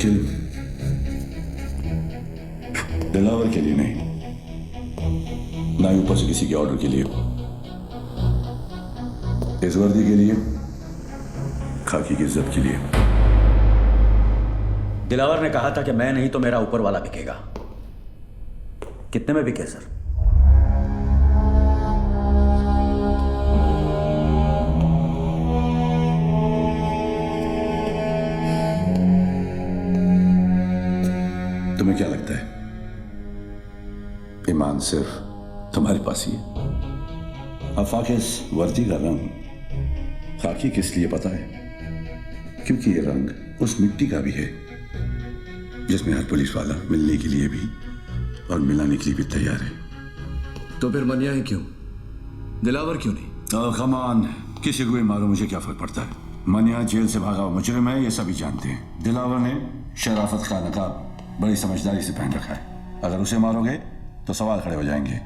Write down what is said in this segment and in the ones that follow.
किल दिलावर के लिए नहीं, ना ही ऊपर से किसी के ऑर्डर के लिए, इस वर्दी के लिए, खाकी की इज्जत के लिए। दिलावर ने कहा था कि मैं नहीं तो मेरा ऊपर वाला बिकेगा। कितने में बिके सर? तुम्हें क्या लगता है ईमान सिर्फ तुम्हारे पास ही है? आफाक इस वर्दी का रंग खाकी किस लिए पता है? क्योंकि ये रंग उस मिट्टी का भी है जिसमें हर पुलिस वाला मिलने के लिए भी और मिलाने के लिए भी तैयार है। तो फिर मनिया है क्यों, दिलावर क्यों नहीं? कमान, किसी को भी मारो, मुझे क्या फर्क पड़ता है। मनिया जेल से भागा हुआ मुजरिम है, ये सभी जानते हैं। दिलावर ने शराफत का नकाब बड़ी समझदारी से पहन रखा है। अगर उसे मारोगे तो सवाल खड़े हो जाएंगे,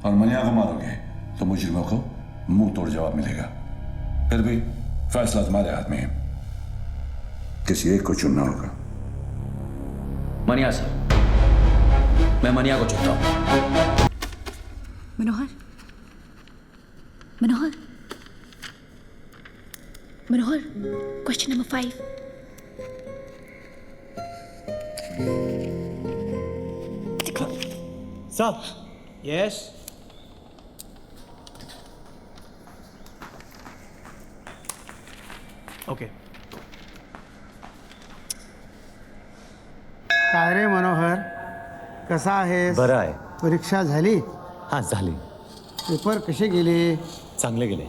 और मनिया को मारोगे तो मुजरिमों को मुंह तोड़ जवाब मिलेगा। फिर भी फैसला तुम्हारे हाथ में है, किसी एक को चुनना होगा। मनिया सर, मैं मनिया को चुनता हूं। मनोहर, मनोहर, मनोहर, क्वेश्चन नंबर 5। साहब। यस। ओके। काय रे मनोहर, कसा आहेस? बरं आहे. परीक्षा झाली? हां झाली. पेपर कसे गेले? चांगले गेले.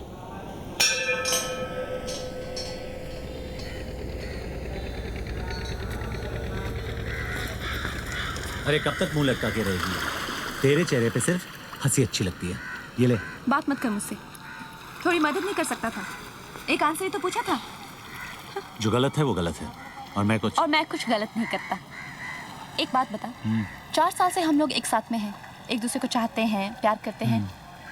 अरे कब तक मुंह लटका के रहेगी? तेरे चेहरे पे सिर्फ हंसी अच्छी लगती है. ये ले. बात मत कर मुझसे, थोड़ी मदद नहीं कर सकता था? एक आंसर ही तो पूछा था। जो गलत है वो गलत है, और मैं कुछ गलत नहीं करता। एक बात बता, 4 साल से हम लोग एक साथ में हैं, एक दूसरे को चाहते हैं, प्यार करते हैं।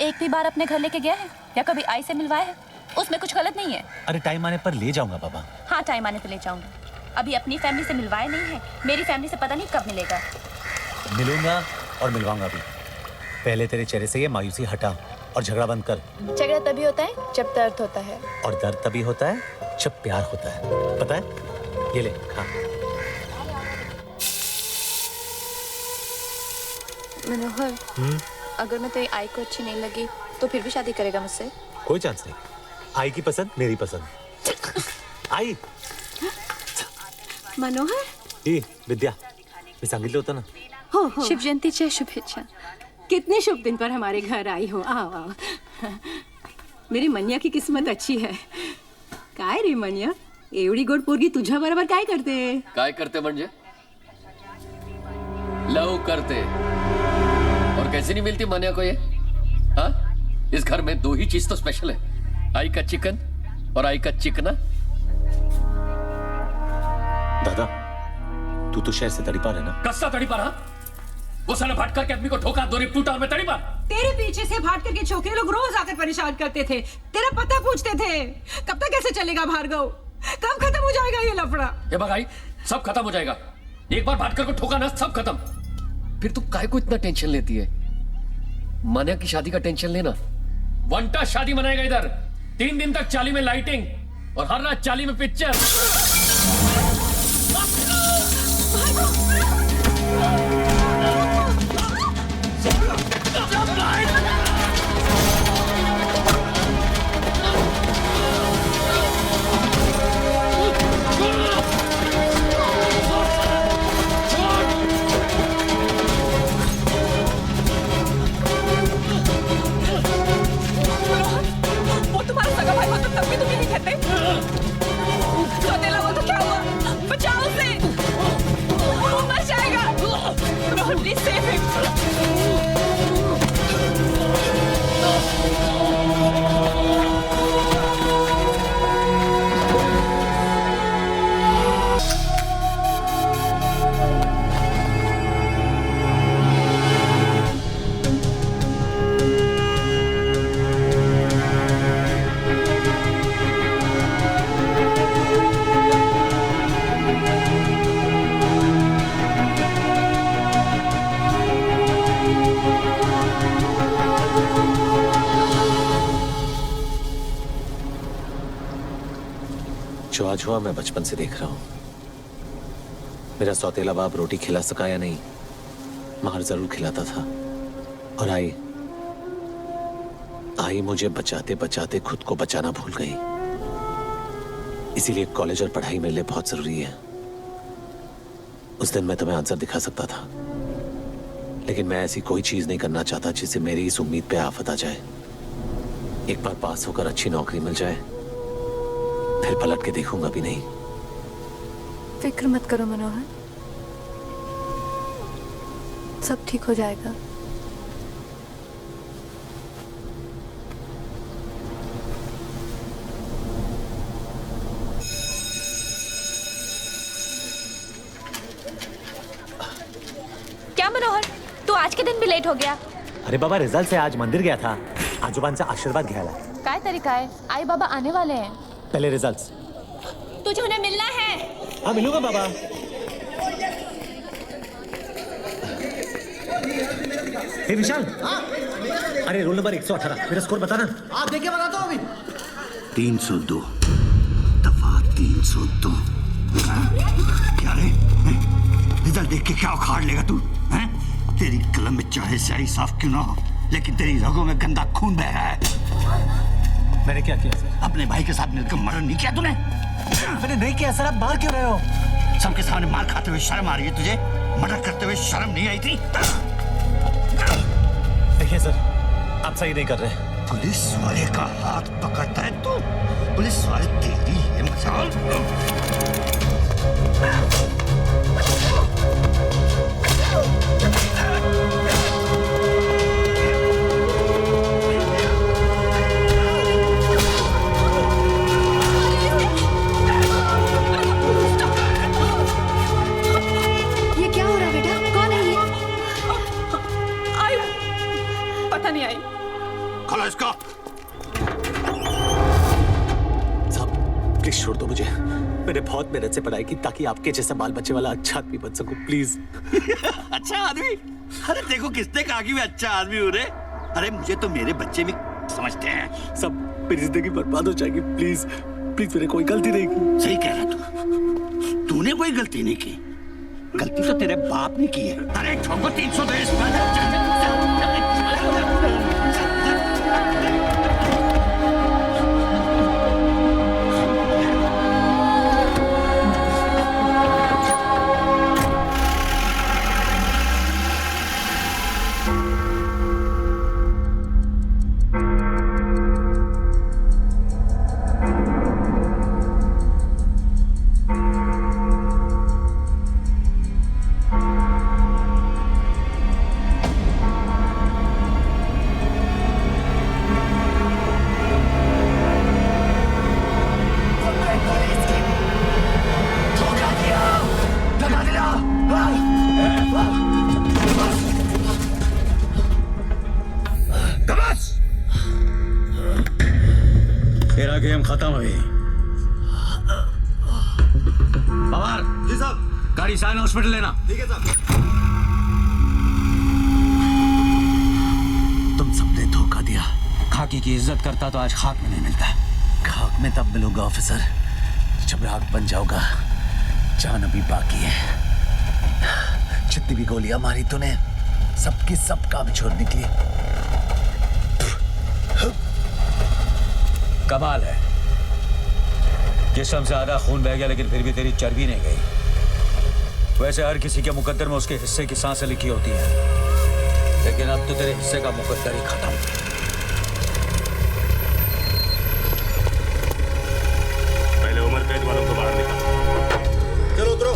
एक भी बार अपने घर लेके गया है या कभी आई से मिलवाया है? उसमें कुछ गलत नहीं है। अरे टाइम आने पर ले जाऊंगा बाबा. हाँ, टाइम आने पे ले जाऊंगा। अभी अपनी फैमिली से मिलवाया नहीं है, मेरी फैमिली से पता नहीं कब मिलेगा। मिलूंगा और मिलवाऊंगा भी. पहले तेरे चेहरे से ये मायूसी हटा और झगड़ा बंद कर. झगड़ा तभी होता है जब दर्द होता है, और दर्द तभी होता है जब प्यार होता है. पता है? ये ले खा. मनोहर, अगर मैं तेरी आई को अच्छी नहीं लगी तो फिर भी शादी करेगा मुझसे? कोई चांस नहीं. आई की पसंद मेरी पसंद. आई. मनोहर. विद्या, मी सांगितलं होतं ना. हो. शुभ जयंतीच्या शुभेच्छा. कितने शुभ दिन पर हमारे घर आई हो. आओ आओ. मेरी मनिया की किस्मत अच्छी है. काय रे मनिया, एवढी गोड पोरगी तुझ्या बरोबर काय करते? काय करते म्हणजे? लव करते. और कैसे नहीं मिलती मनिया को ये? हाँ, इस घर में 2 ही चीज तो स्पेशल है, आई का चिकन और आई का चिकना. दादा, तू तो शहर से तड़ीपार है ना? कसला तड़ीपार? हाँ, वो साला भाटकर के आदमी को ठोका, 2 रिप टूटा, मैं तड़ीपार. तेरे पीछे से भाट करके छोकरे लोग रोज आकर परेशान करते थे, तेरा पता पूछते थे. कब तक ऐसे चलेगा भार्गव? कब खत्म हो जाएगा ये लफड़ा? ये बगाई, सब खत्म हो जाएगा. एक बार भाटकर को ठोका ना, सब खत्म. फिर तू काय को इतना टेंशन लेती है? मनिया की शादी का टेंशन लेना. वंटा शादी मनाएगा इधर. 3 दिन तक चाली में लाइटिंग और हर रात चाली में पिक्चर. वो तुम्हारा सगा भाई हो तो तब भी तुम ये नहीं कहते? सौतेला जो आज हुआ मैं बचपन से देख रहा हूं। मेरा सौतेला बाप रोटी खिला सका या नहीं, मार जरूर खिलाता था। और आई मुझे बचाते बचाते खुद को बचाना भूल गई। इसीलिए कॉलेज और पढ़ाई मेरे लिए बहुत जरूरी है। उस दिन मैं तुम्हें आंसर दिखा सकता था, लेकिन मैं ऐसी कोई चीज नहीं करना चाहता जिससे मेरी इस उम्मीद पे आफत आ जाए। एक बार पास होकर अच्छी नौकरी मिल जाए, फिर पलट के देखूंगा भी नहीं। फिक्र मत करो मनोहर, सब ठीक हो जाएगा। क्या मनोहर, तू आज के दिन भी लेट हो गया? अरे बाबा, रिजल्ट से आज मंदिर गया था, आजोबांचा आशीर्वाद घ्यायला। काय तरीका है, आई बाबा आने वाले हैं। पहले रिजल्ट्स। तुझे उन्हें मिलना है। हाँ मिलूंगा बाबा। हे विशाल, अरे रोल नंबर 118 मेरा स्कोर बताना। आप देखिए, बताता हूँ अभी। 302 दफा 302। क्या रे, रिजल्ट देख के क्या उखाड़ लेगा तू? हैं? तेरी कलम में चाहे स्याही साफ क्यों ना हो, लेकिन तेरी रगों में गंदा खून बह रहा है। मैंने क्या किया सर? अपने भाई के साथ मिलकर मर्डर नहीं किया तूने? मैंने नहीं किया सर, आप मार क्यों रहे हो? सबके सामने मार खाते हुए शर्म आ रही है तुझे? मर्डर करते हुए शर्म नहीं आई थी? देखिए सर, आप सही नहीं कर रहे। पुलिस वाले का हाथ पकड़ता है तू? पुलिस वाले तेरी ये मजाल? ये क्या हो रहा है बेटा? कौन है ये? आई पता नहीं आई। खोलो इसको। साहब प्लीज छोड़ दो मुझे। मैंने बहुत मेहनत से पढ़ाई की ताकि आपके जैसा बाल बच्चे वाला अच्छा आदमी बन सकूं, प्लीज। अच्छा आदमी? अरे देखो, किसने कहा कि मैं अच्छा आदमी हूँ रे? अरे मुझे तो मेरे बच्चे भी समझते हैं। सब मेरी जिंदगी बर्बाद हो जाएगी, प्लीज प्लीज। मैंने कोई गलती नहीं की। सही कह रहा तू, तूने कोई गलती नहीं की। गलती तो तेरे बाप ने की है। अरे ठोको 300 दे इस पर। तेरा गेम खत्म हुई। पवार जी साहब। गाड़ी साइन हॉस्पिटल लेना। ठीक है साहब। तुम सबने धोखा दिया। खाकी की इज्जत करता तो आज खाक में नहीं मिलता। खाक में तब मिलूंगा ऑफिसर, जब राख बन जाऊंगा। जान अभी बाकी है। जितनी भी गोलियां मारी तूने, सबकी सब काम छोड़ निकली। कमाल है, जिस्म से आधा खून बह गया लेकिन फिर भी तेरी चर्बी नहीं गई। वैसे हर किसी के मुकद्दर में उसके हिस्से की सांसें लिखी होती हैं, लेकिन अब तो तेरे हिस्से का मुकद्दर ही खत्म। पहले उम्र कैद वालों को बाहर निकाल। चलो उतरो।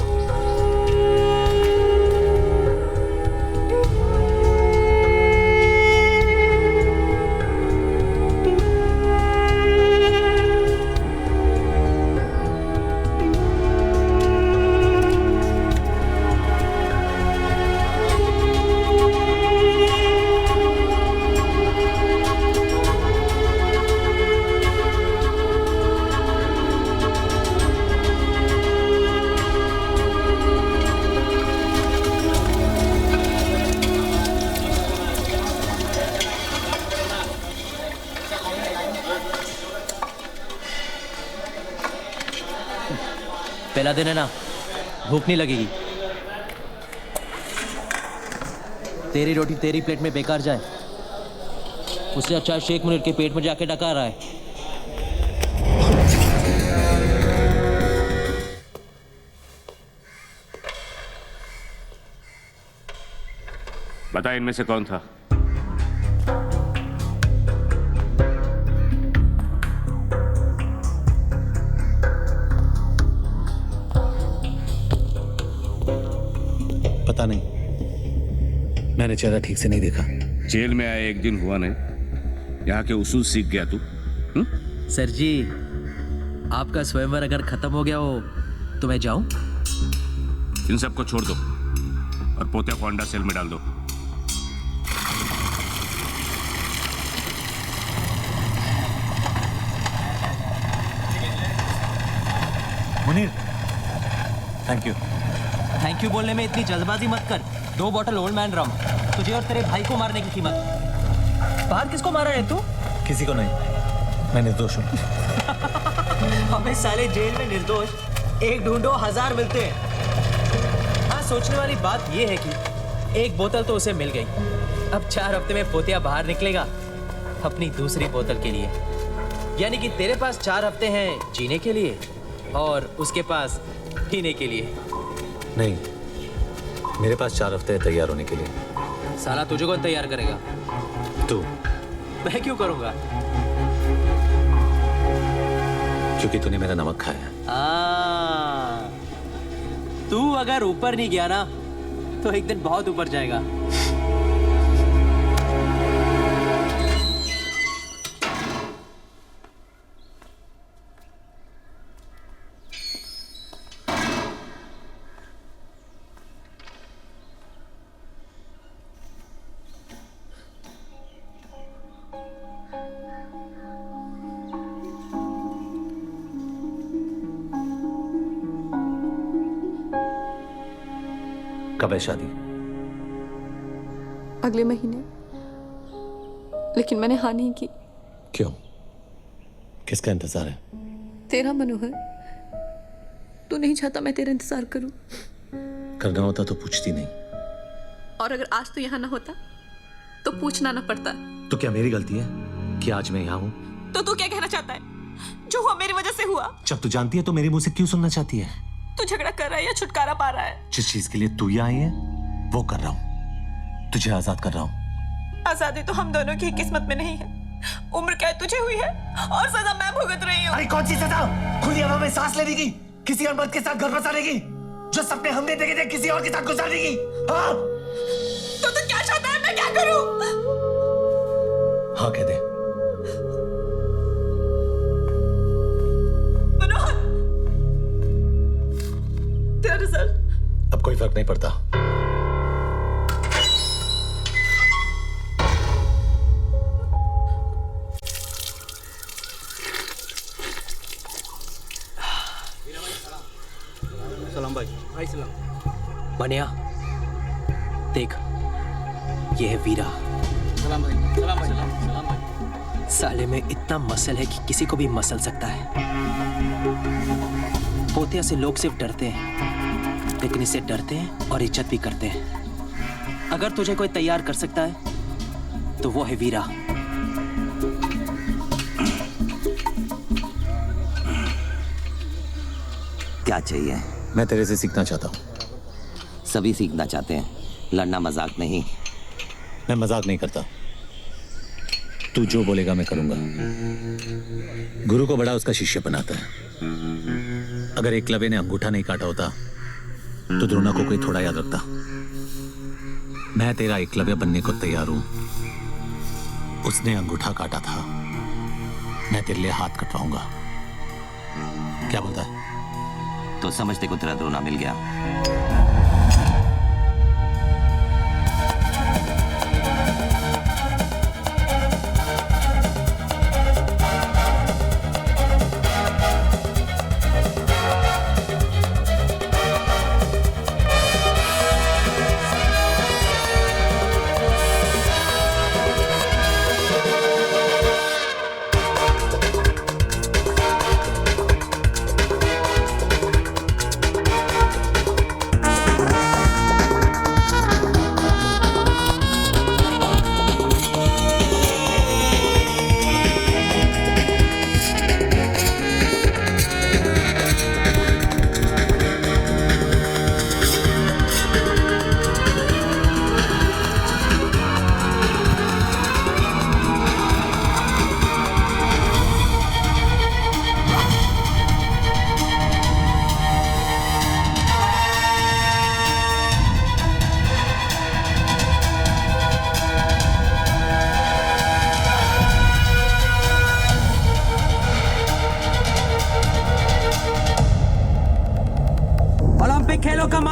पहला दिन है ना, भूख नहीं लगेगी। तेरी रोटी तेरी प्लेट में बेकार जाए, उससे अच्छा शेख मुनीर के पेट में जाके डका रहा है। बता इनमें से कौन था? पता नहीं, मैंने चेहरा ठीक से नहीं देखा। जेल में आए एक दिन हुआ नहीं, यहाँ के उसूल सीख गया तू? सर जी, आपका स्वयंवर अगर खत्म हो गया हो तो मैं जाऊं? इन सबको छोड़ दो और पोतिया को अंडा सेल में डाल दो। Munir, thank you. Thank you बोलने में इतनी जल्दबाजी मत कर। 2 बॉटल ओल्ड मैन रम, तुझे और तेरे भाई को मारने की कीमत। बाहर किसको मारा है तू? किसी को नहीं, मैं निर्दोष हूँ। हमें साले जेल में निर्दोष एक ढूंढो 1000 मिलते हैं। हाँ, सोचने वाली बात यह है कि एक बोतल तो उसे मिल गई। अब 4 हफ्ते में पोतिया बाहर निकलेगा अपनी दूसरी बोतल के लिए। यानी कि तेरे पास 4 हफ्ते हैं जीने के लिए और उसके पास पीने के लिए। नहीं, मेरे पास 4 हफ्ते हैं तैयार होने के लिए। साला तुझे कौन तैयार करेगा? तू। मैं क्यों करूंगा? क्योंकि तूने मेरा नमक खाया। तू अगर ऊपर नहीं गया ना तो एक दिन बहुत ऊपर जाएगा। कब है शादी? अगले महीने, लेकिन मैंने हाँ नहीं की। क्यों? किसका इंतजार है? तेरा मनोहर। तू नहीं चाहता मैं तेरा इंतजार करूं। करना होता तो पूछती नहीं। और अगर आज तू यहाँ ना होता तो पूछना ना पड़ता। तो क्या मेरी गलती है कि आज मैं यहाँ हूँ? तो तू क्या कहना चाहता है? जो हुआ मेरी वजह से हुआ। जब तू जानती है तो मेरे मुंह से क्यों सुनना चाहती है? तू झगड़ा कर रहा है या छुटकारा पा रहा है? जिस चीज के लिए तू यहाँ आई है वो कर रहा हूँ। तुझे आजाद कर रहा हूँ। आजादी तो हम दोनों की किस्मत में नहीं है। उम्र कैद तुझे हुई है और सजा मैं भुगत रही हूँ। अरे कौन सी सजा? खुली हवा में सांस लेने की, किसी और मर्द के साथ घर बसाने की, जो सपने हमने देखे थे किसी और के साथ गुजारने की। हाँ? तो तू क्या चाहता है मैं क्या करूँ? हाँ कह दे। मनोहर, तेरा रिजल्ट अब कोई फर्क नहीं पड़ता। सलाम भाई सलाम। मनिया देख, ये है वीरा। सलाम भाई सलाम भाई सलाम भाई। साले में इतना मसल है कि किसी को भी मसल सकता है। पोतिया से लोग सिर्फ डरते हैं, लेकिन इससे डरते हैं और इज्जत भी करते हैं। अगर तुझे कोई तैयार कर सकता है तो वो है वीरा। क्या चाहिए? मैं तेरे से सीखना चाहता हूँ। सभी सीखना चाहते हैं, लड़ना मजाक नहीं। मैं मजाक नहीं करता। तू जो बोलेगा मैं करूंगा। गुरु को बड़ा उसका शिष्य बनाता है। अगर एकलव्य ने अंगूठा नहीं काटा होता तो द्रोणा को कोई थोड़ा याद रखता। मैं तेरा एकलव्य बनने को तैयार हूं। उसने अंगूठा काटा था, मैं तेरे लिए हाथ कटवाऊंगा। क्या बोलता है? तो समझते को तेरा द्रोणा मिल गया।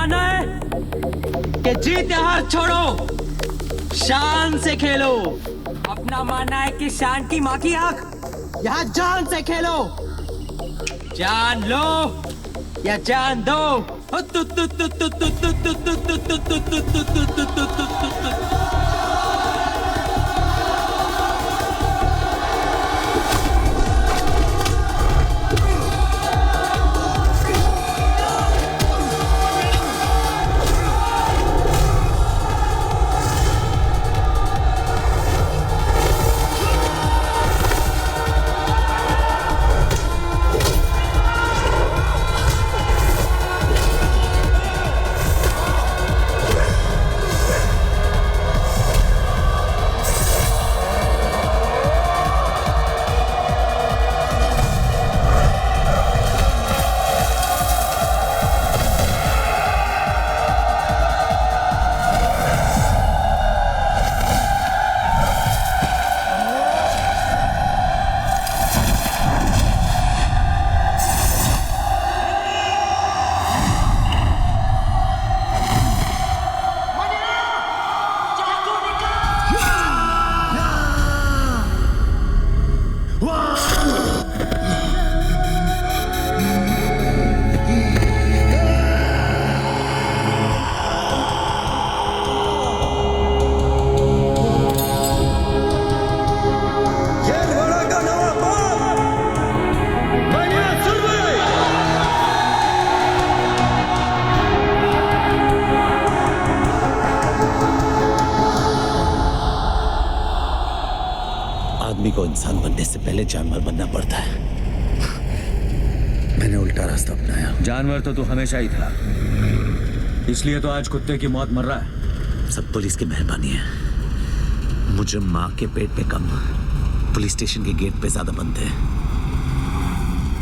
मानना है कि जीत या हार छोड़ो, शान से खेलो। अपना मानना है कि शान की माँ की आंख, यहाँ जान से खेलो। जान लो या जान दो। आदमी को इंसान बनने से पहले जानवर बनना पड़ता है। मैंने उल्टा रास्ता अपनाया। जानवर तो तू हमेशा ही था, इसलिए तो आज कुत्ते की मौत मर रहा है। सब पुलिस की मेहरबानी है। मुझे माँ के पेट पे कम, पुलिस स्टेशन के गेट पे ज्यादा बनते हैं।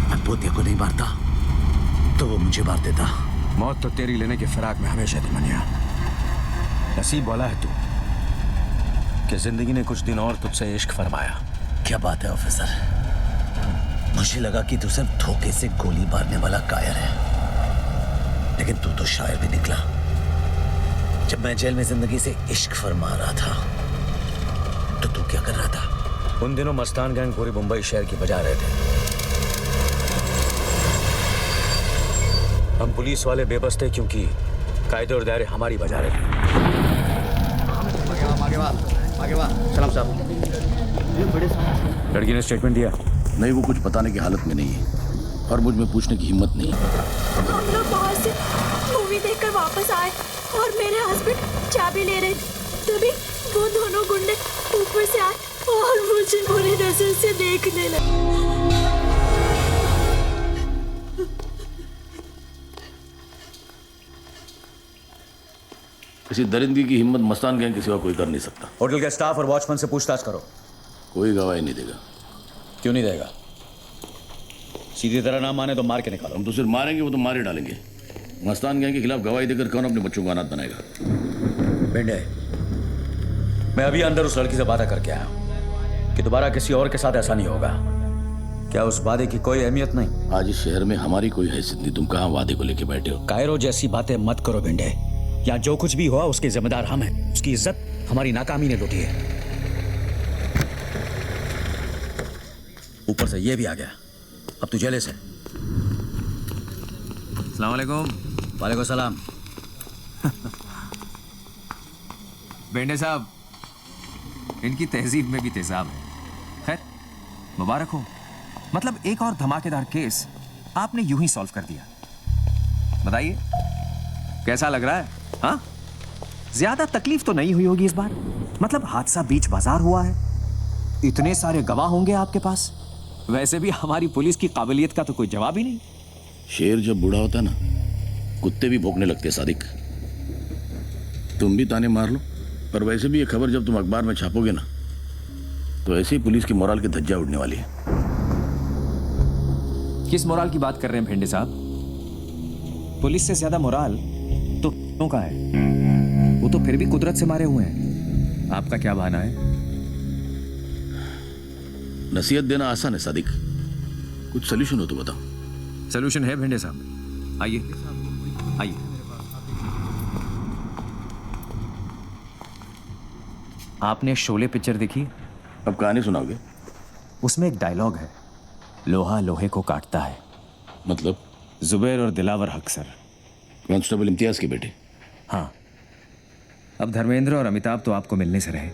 मैं पोतिया को नहीं मारता तो वो मुझे मार देता। मौत तो तेरी लेने की फिराक में हमेशा थी मनिया। नसीब वाला है तू कि जिंदगी ने कुछ दिन और तुझसे इश्क फरमाया। क्या बात है ऑफिसर, मुझे लगा कि तू सिर्फ धोखे से गोली मारने वाला कायर है, लेकिन तू तो शायर भी निकला। जब मैं जेल में जिंदगी से इश्क फरमा रहा था तो तू क्या कर रहा था? उन दिनों मस्तान गैंग पूरी मुंबई शहर की बजा रहे थे। हम पुलिस वाले बेबस थे क्योंकि कायदे और दायरे हमारी बजा रहे थे। आगे वाह सलाम साहब। लड़की ने स्टेटमेंट दिया? नहीं, वो कुछ बताने की हालत में नहीं है और मुझ में पूछने की हिम्मत नहीं है। हम लोग बाहर से मूवी देखकर वापस आए और मेरे हस्बैंड चाबी ले रहे थे, तभी वो दोनों गुंडे ऊपर से आए और मुझे बुरी नजर से देखने लगे। किसी दरिंदगी की हिम्मत मस्तान गैंग के सिवा कोई कर नहीं सकता। होटल के स्टाफ और वॉचमैन से पूछताछ करो। कोई गवाही नहीं देगा। क्यों नहीं देगा? सीधी तरह ना माने तो मार के निकालो। हम तो सिर्फ मारेंगे, वो तो मारे डालेंगे। मस्तान गैंग के खिलाफ गवाही देकर कौन अपने बच्चों को अनाथ बनाएगा? बेंडे, मैं अभी अंदर उस लड़की से बात करके आया हूं कि दोबारा किसी और के साथ ऐसा नहीं होगा। क्या उस वादे की कोई अहमियत नहीं? आज इस शहर में हमारी कोई हैसियत नहीं। तुम कहाँ वादे को लेके बैठे हो? कायरो जैसी बातें मत करो बेंडे। या जो कुछ भी हुआ उसके जिम्मेदार हम हैं। उसकी इज्जत हमारी नाकामी ने लूटी है। ऊपर से ये भी आ गया, अब तू जेले से। अस्सलाम वालेकुम। वालेकुम सलाम। बेंडे साहब, इनकी तहजीब में भी तेजाब है। खैर, मुबारक हो। मतलब एक और धमाकेदार केस आपने यूं ही सॉल्व कर दिया। बताइए कैसा लग रहा है? हाँ, ज्यादा तकलीफ तो नहीं हुई होगी इस बार। मतलब हादसा बीच बाजार हुआ है, इतने सारे गवाह होंगे आपके पास। वैसे भी हमारी पुलिस की काबिलियत का तो कोई जवाब ही नहीं। शेर जब बूढ़ा होता है ना, कुत्ते भी भौंकने लगते हैं। सादिक, तुम भी ताने मार लो, पर वैसे भी ये खबर जब तुम अखबार में छापोगे ना, तो ऐसे ही पुलिस की मोराल की धज्जा उड़ने वाली है। किस मोराल की बात कर रहे हैं भेंडे साहब? पुलिस से ज्यादा मोराल तो का है। वो तो फिर भी कुदरत से मारे हुए हैं। आपका क्या बहाना है? नसीहत देना आसान है सादिक, कुछ सोल्यूशन हो तो बताओ। सोल्यूशन है भेंडे साहब, आइए आइए। आपने शोले पिक्चर देखी? अब कहानी सुनाओगे? उसमें एक डायलॉग है, लोहा लोहे को काटता है। मतलब? जुबैर और दिलावर हक सर। कांस्टेबल इम्तियाज के बेटे? हाँ। अब धर्मेंद्र और अमिताभ तो आपको मिलने से रहे,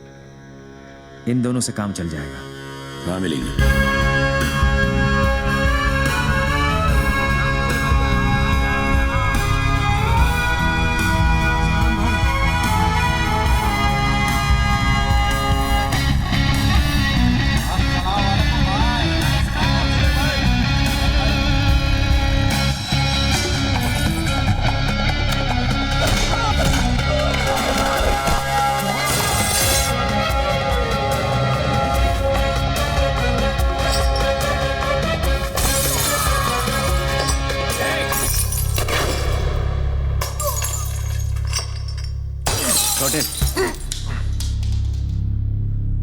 इन दोनों से काम चल जाएगा। कहाँ मिलेंगे?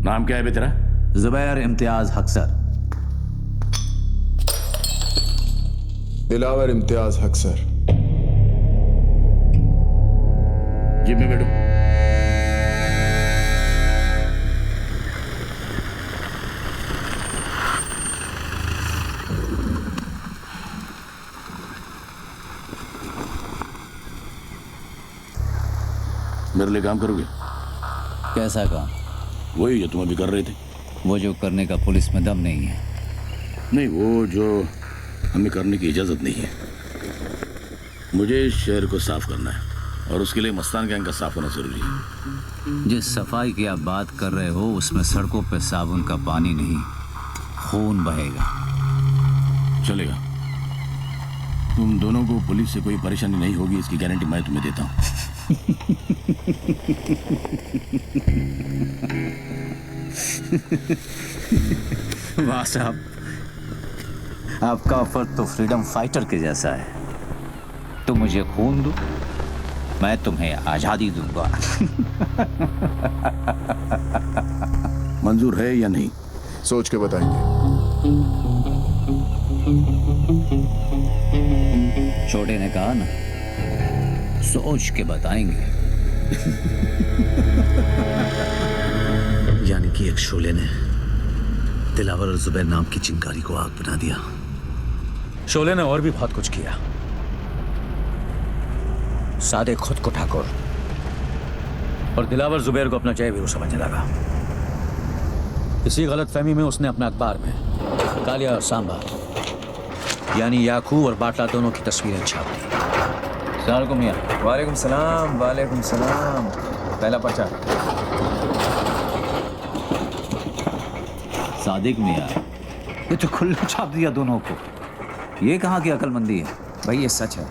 नाम क्या है बे तेरा? जुबैर इम्तियाज हक सर। दिलावर इम्तियाज हक सर। जिम में बैठो। मेरे लिए काम करोगे? कैसा काम? वही जो तुम अभी कर रहे थे। वो जो करने का पुलिस में दम नहीं है। नहीं, वो जो हमें करने की इजाजत नहीं है। मुझे शहर को साफ करना है और उसके लिए मस्तान गैंग का साफ होना जरूरी है। जिस सफाई की आप बात कर रहे हो उसमें सड़कों पे साबुन का पानी नहीं, खून बहेगा। चलेगा। तुम दोनों को पुलिस से कोई परेशानी नहीं होगी, इसकी गारंटी मैं तुम्हें देता हूँ। वाह साहब, आपका ऑफर तो फ्रीडम फाइटर के जैसा है। तुम मुझे खून दो, मैं तुम्हें आजादी दूंगा। मंजूर है या नहीं? सोच के बताएंगे। छोटे ने कहा ना, सोच के बताएंगे। यानी कि एक शोले ने दिलावर और जुबैर नाम की चिंगारी को आग बना दिया। शोले ने और भी बहुत कुछ किया। सादे खुद को ठाकुर और दिलावर जुबैर को अपना जय वीरू समझने लगा। इसी गलतफहमी में उसने अपने अखबार में कालिया और सांबा यानी याकूब और बाटला दोनों की तस्वीरें छाप दी। सलाम मियां। वालेकुम सलाम, वालेकुम सलाम। पहला पर्चा। सादिक मियां, ये तो खुला छाप दिया दोनों को। ये कहाँ की अकलमंदी है? भाई ये सच है।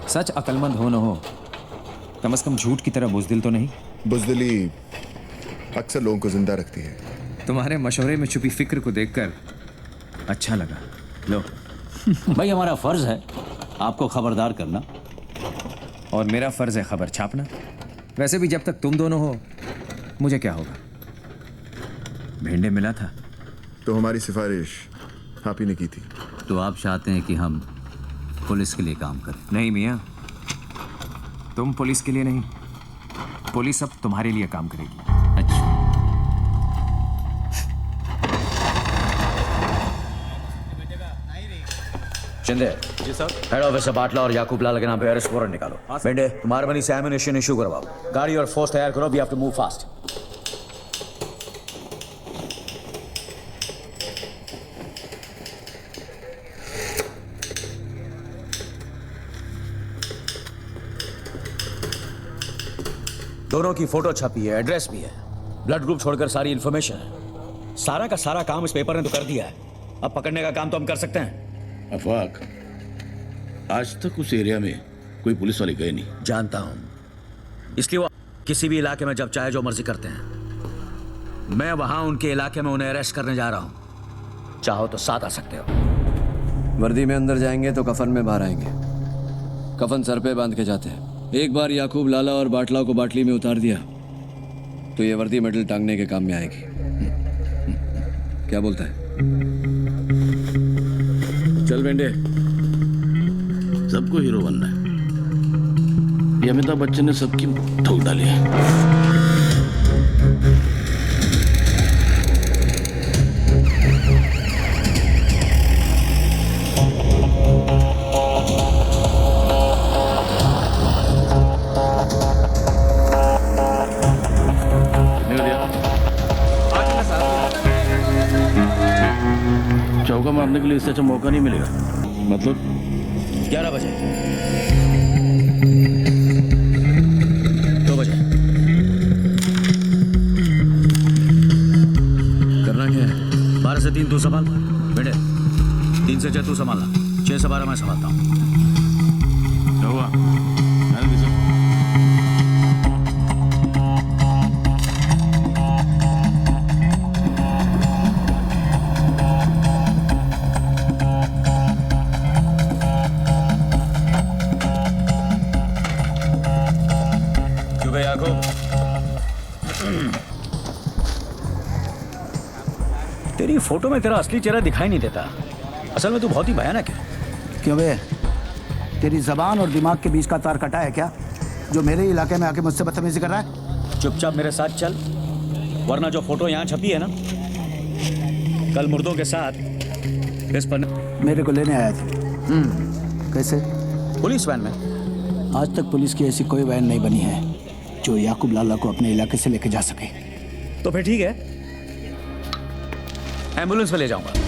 सच अकलमंद हो न हो, कम से कम झूठ की तरह बुजदिल तो नहीं। बुजदिली अक्सर लोगों को जिंदा रखती है। तुम्हारे मशवरे में छुपी फिक्र को देखकर अच्छा लगा। लो। भाई हमारा फर्ज है आपको खबरदार करना, और मेरा फर्ज है खबर छापना। वैसे भी जब तक तुम दोनों हो मुझे क्या होगा। भेंडे मिला था तो हमारी सिफारिश आप ही ने की थी। तो आप चाहते हैं कि हम पुलिस के लिए काम करें? नहीं मियाँ, तुम पुलिस के लिए नहीं, पुलिस अब तुम्हारे लिए काम करेगी। अच्छा, शिंदे जी सर। हेड ऑफिस से बाटला और याकूब लाल के नाम पे अरेस्ट वारंट निकालो। बेंडे तुम्हारे बनी से एमिनेशन इशू करवाओ। गाड़ी और फोर्स तैयार करो। We have to move fast. दोनों की फोटो छपी है, एड्रेस भी है, ब्लड ग्रुप छोड़कर सारी इंफॉर्मेशन है। सारा का सारा काम इस पेपर ने तो कर दिया है। अब पकड़ने का काम तो हम कर सकते हैं। अफवाक, आज तक उस एरिया में कोई पुलिस वाले गए नहीं। जानता हूं, इसलिए वो किसी भी इलाके में जब चाहे जो मर्जी करते हैं। मैं वहां उनके इलाके में उन्हें अरेस्ट करने जा रहा हूं। चाहो तो साथ आ सकते हो। वर्दी में अंदर जाएंगे तो कफन में बाहर आएंगे। कफन सर पे बांध के जाते हैं। एक बार याकूब लाला और बाटला को बाटली में उतार दिया तो ये वर्दी मेडल टांगने के काम में आएगी। क्या बोलता है? चल बेंडे। सबको हीरो बनना है। ये अमिताभ बच्चन ने सबकी ठोक डाली है। मारने के लिए इससे अच्छा मौका नहीं मिलेगा। मतलब 11 बजे 2 बजे करना क्या है? 12 से 3 तू संभाल बेटे, 3 से 6 तू संभालना, 6 से 12 मैं संभालता हूँ। क्या हुआ? मैंने किसी क्यों भाई याकूब? तेरी फोटो में तेरा असली चेहरा दिखाई नहीं देता। असल में तू बहुत ही भयानक है। क्यों बे, तेरी जबान और दिमाग के बीच का तार कटा है क्या, जो मेरे इलाके में आके मुझसे बदतमीजी कर रहा है? चुपचाप मेरे साथ चल, वरना जो फोटो यहाँ छपी है ना, कल मुर्दों के साथ इस पर मेरे को लेने आया था। कैसे? पुलिस वैन में। आज तक पुलिस की ऐसी कोई वैन नहीं बनी है जो याकूब लाला को अपने इलाके से लेके जा सके। तो फिर ठीक है, एम्बुलेंस में ले जाऊंगा।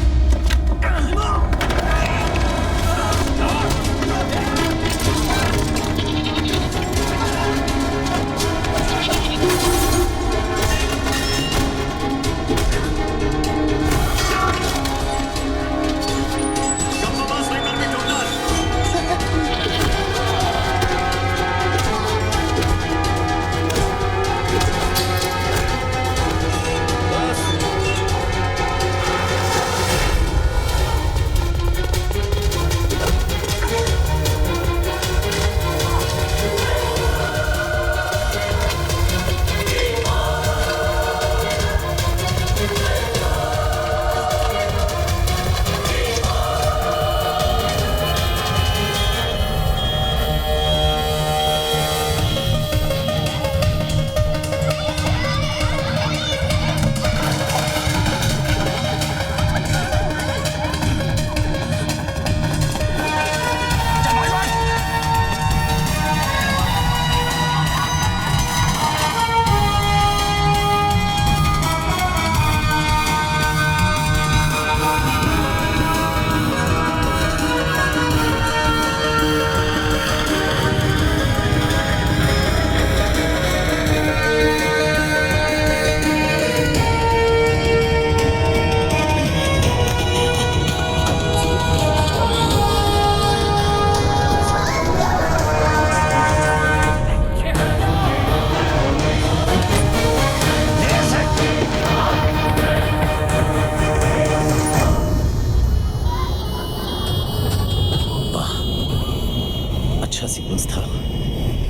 सीक्वेंस था,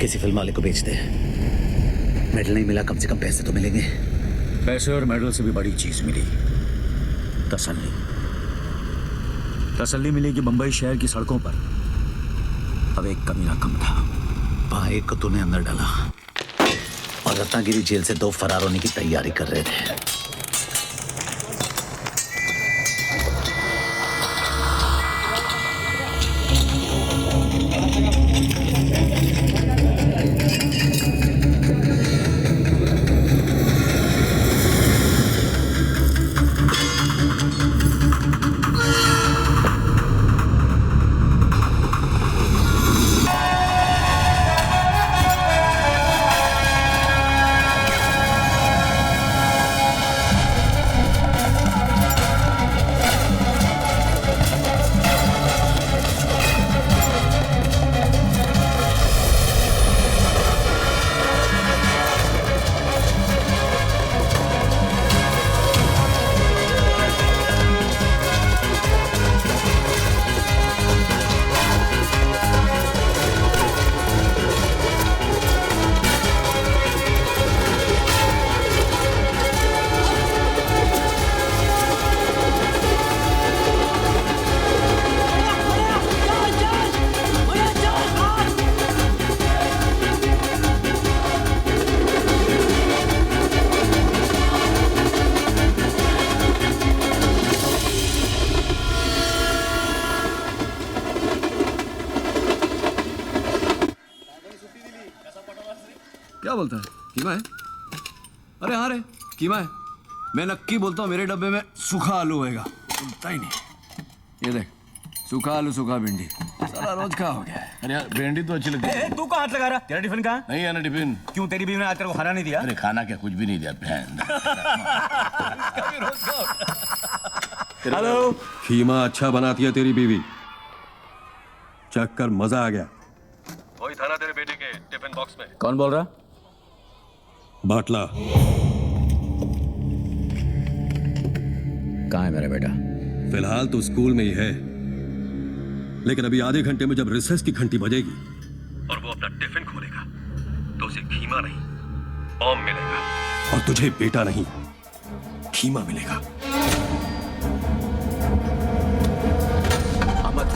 किसी फिल्म वाले को बेच दे। मेडल नहीं मिला, कम से कम पैसे तो मिलेंगे। पैसे और मेडल से भी बड़ी चीज मिली, तसल्ली। तसल्ली मिली कि बंबई शहर की सड़कों पर अब एक कमीना कम था। वहां एक को तूने अंदर डाला और रत्नागिरी जेल से 2 फरार होने की तैयारी कर रहे थे। क्या बोलता है? कीमा है? अरे हाँ रे, कीमा है। मैं नक्की बोलता हूँ मेरे डब्बे में सूखा आलू होएगा। बोलता ही नहीं। ये देख, सूखा आलू सूखा भिंडी, सारा रोज का हो गया है। अरे यार भिंडी तो अच्छी लगती है। तू कहाँ हाथ लगा रहा? तेरा टिफिन कहाँ? नहीं है ना टिफिन। क्यों तेरी बीवी ने आज तेरे को खाना नहीं दिया? अरे खाना क्या, कुछ भी नहीं दिया बहन। हेलो। खीमा अच्छा बनाती है तेरी बीवी, चख कर मजा आ गया। वही था ना तेरे बेटे के टिफिन बॉक्स में। कौन बोल रहा? बाटला। कहाँ है मेरा बेटा? फिलहाल तो स्कूल में ही है, लेकिन अभी आधे घंटे में जब रिसेस की घंटी बजेगी और वो अपना टिफिन खोलेगा तो उसे खीमा नहीं ओम मिलेगा, और तुझे बेटा नहीं खीमा मिलेगा। अहमद,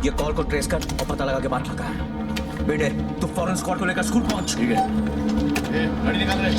ये कॉल को ट्रेस कर और पता लगा के बात लगा है। बेटे तू फौरन स्क्वाड को लेकर स्कूल पहुंच। ठीक है। गाड़ी निकाल रहे।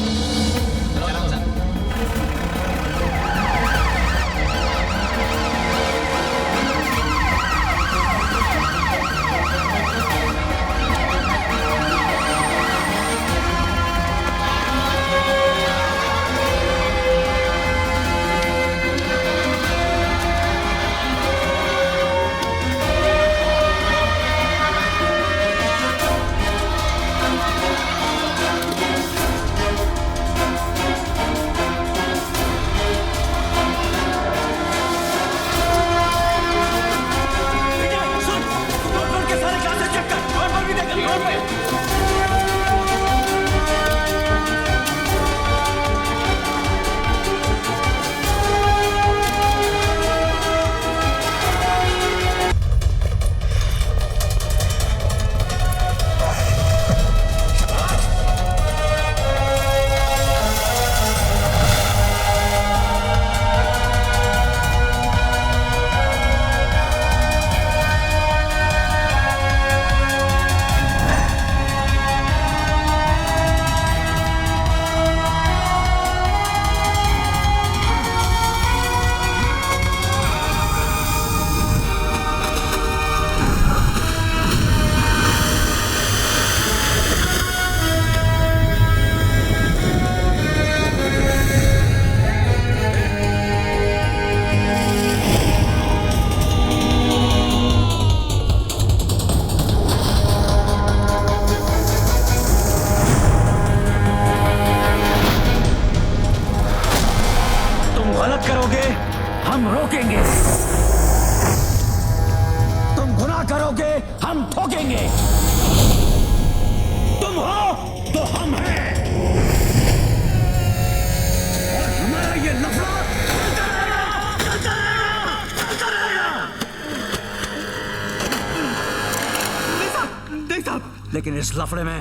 लेकिन इस लफड़े में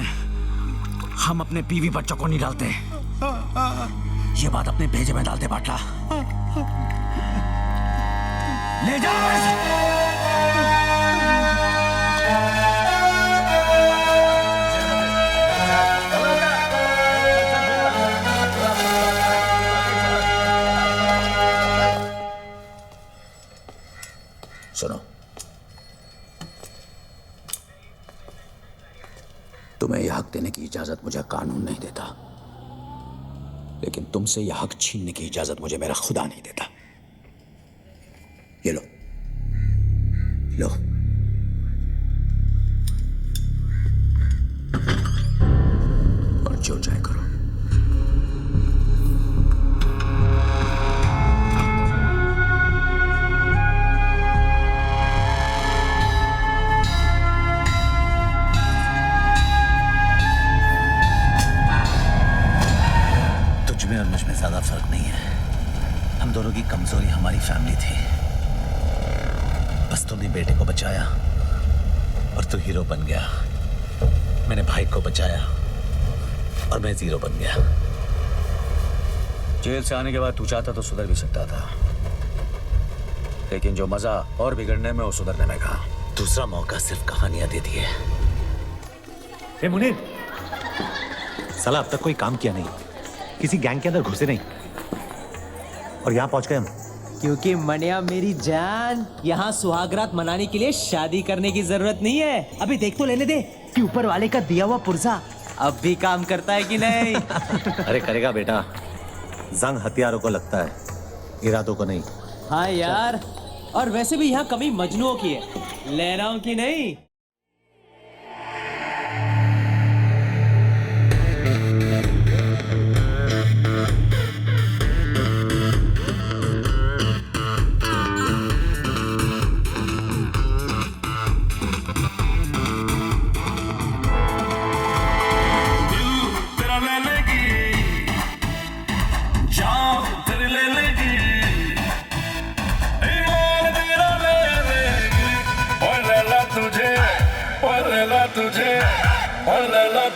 हम अपने बीवी बच्चों को नहीं डालते, ये बात अपने भेजे में डालते बाटला। ले जाओ। सुनो, तुम्हें यह हक देने की इजाजत मुझे कानून नहीं देता, लेकिन तुमसे यह हक छीनने की इजाजत मुझे मेरा खुदा नहीं देता। ये लो, लो। और जो चाहे करो। और मुझ में ज्यादा फर्क नहीं है। हम दोनों की कमजोरी हमारी फैमिली थी। बस तुमने बेटे को बचाया और तू हीरो बन गया। मैंने भाई को बचाया और मैं जीरो बन गया। जेल से आने के बाद तू चाहता तो सुधर भी सकता था, लेकिन जो मजा और बिगड़ने में वो सुधरने में कहा। दूसरा मौका सिर्फ कहानियां देती है। ए मुनीर, साला अब तक कोई काम किया नहीं, किसी गैंग के अंदर घुसे नहीं और यहाँ पहुंच गए हम। क्योंकि मनिया मेरी जान, यहाँ सुहागरात मनाने के लिए शादी करने की जरूरत नहीं है। अभी देख तो लेने दे कि ऊपर वाले का दिया हुआ पुर्जा अब भी काम करता है कि नहीं। अरे करेगा बेटा, जंग हथियारों को लगता है, इरादों को नहीं। हाँ यार, और वैसे भी यहाँ कमी मजनुओं की है, लहराओं की नहीं।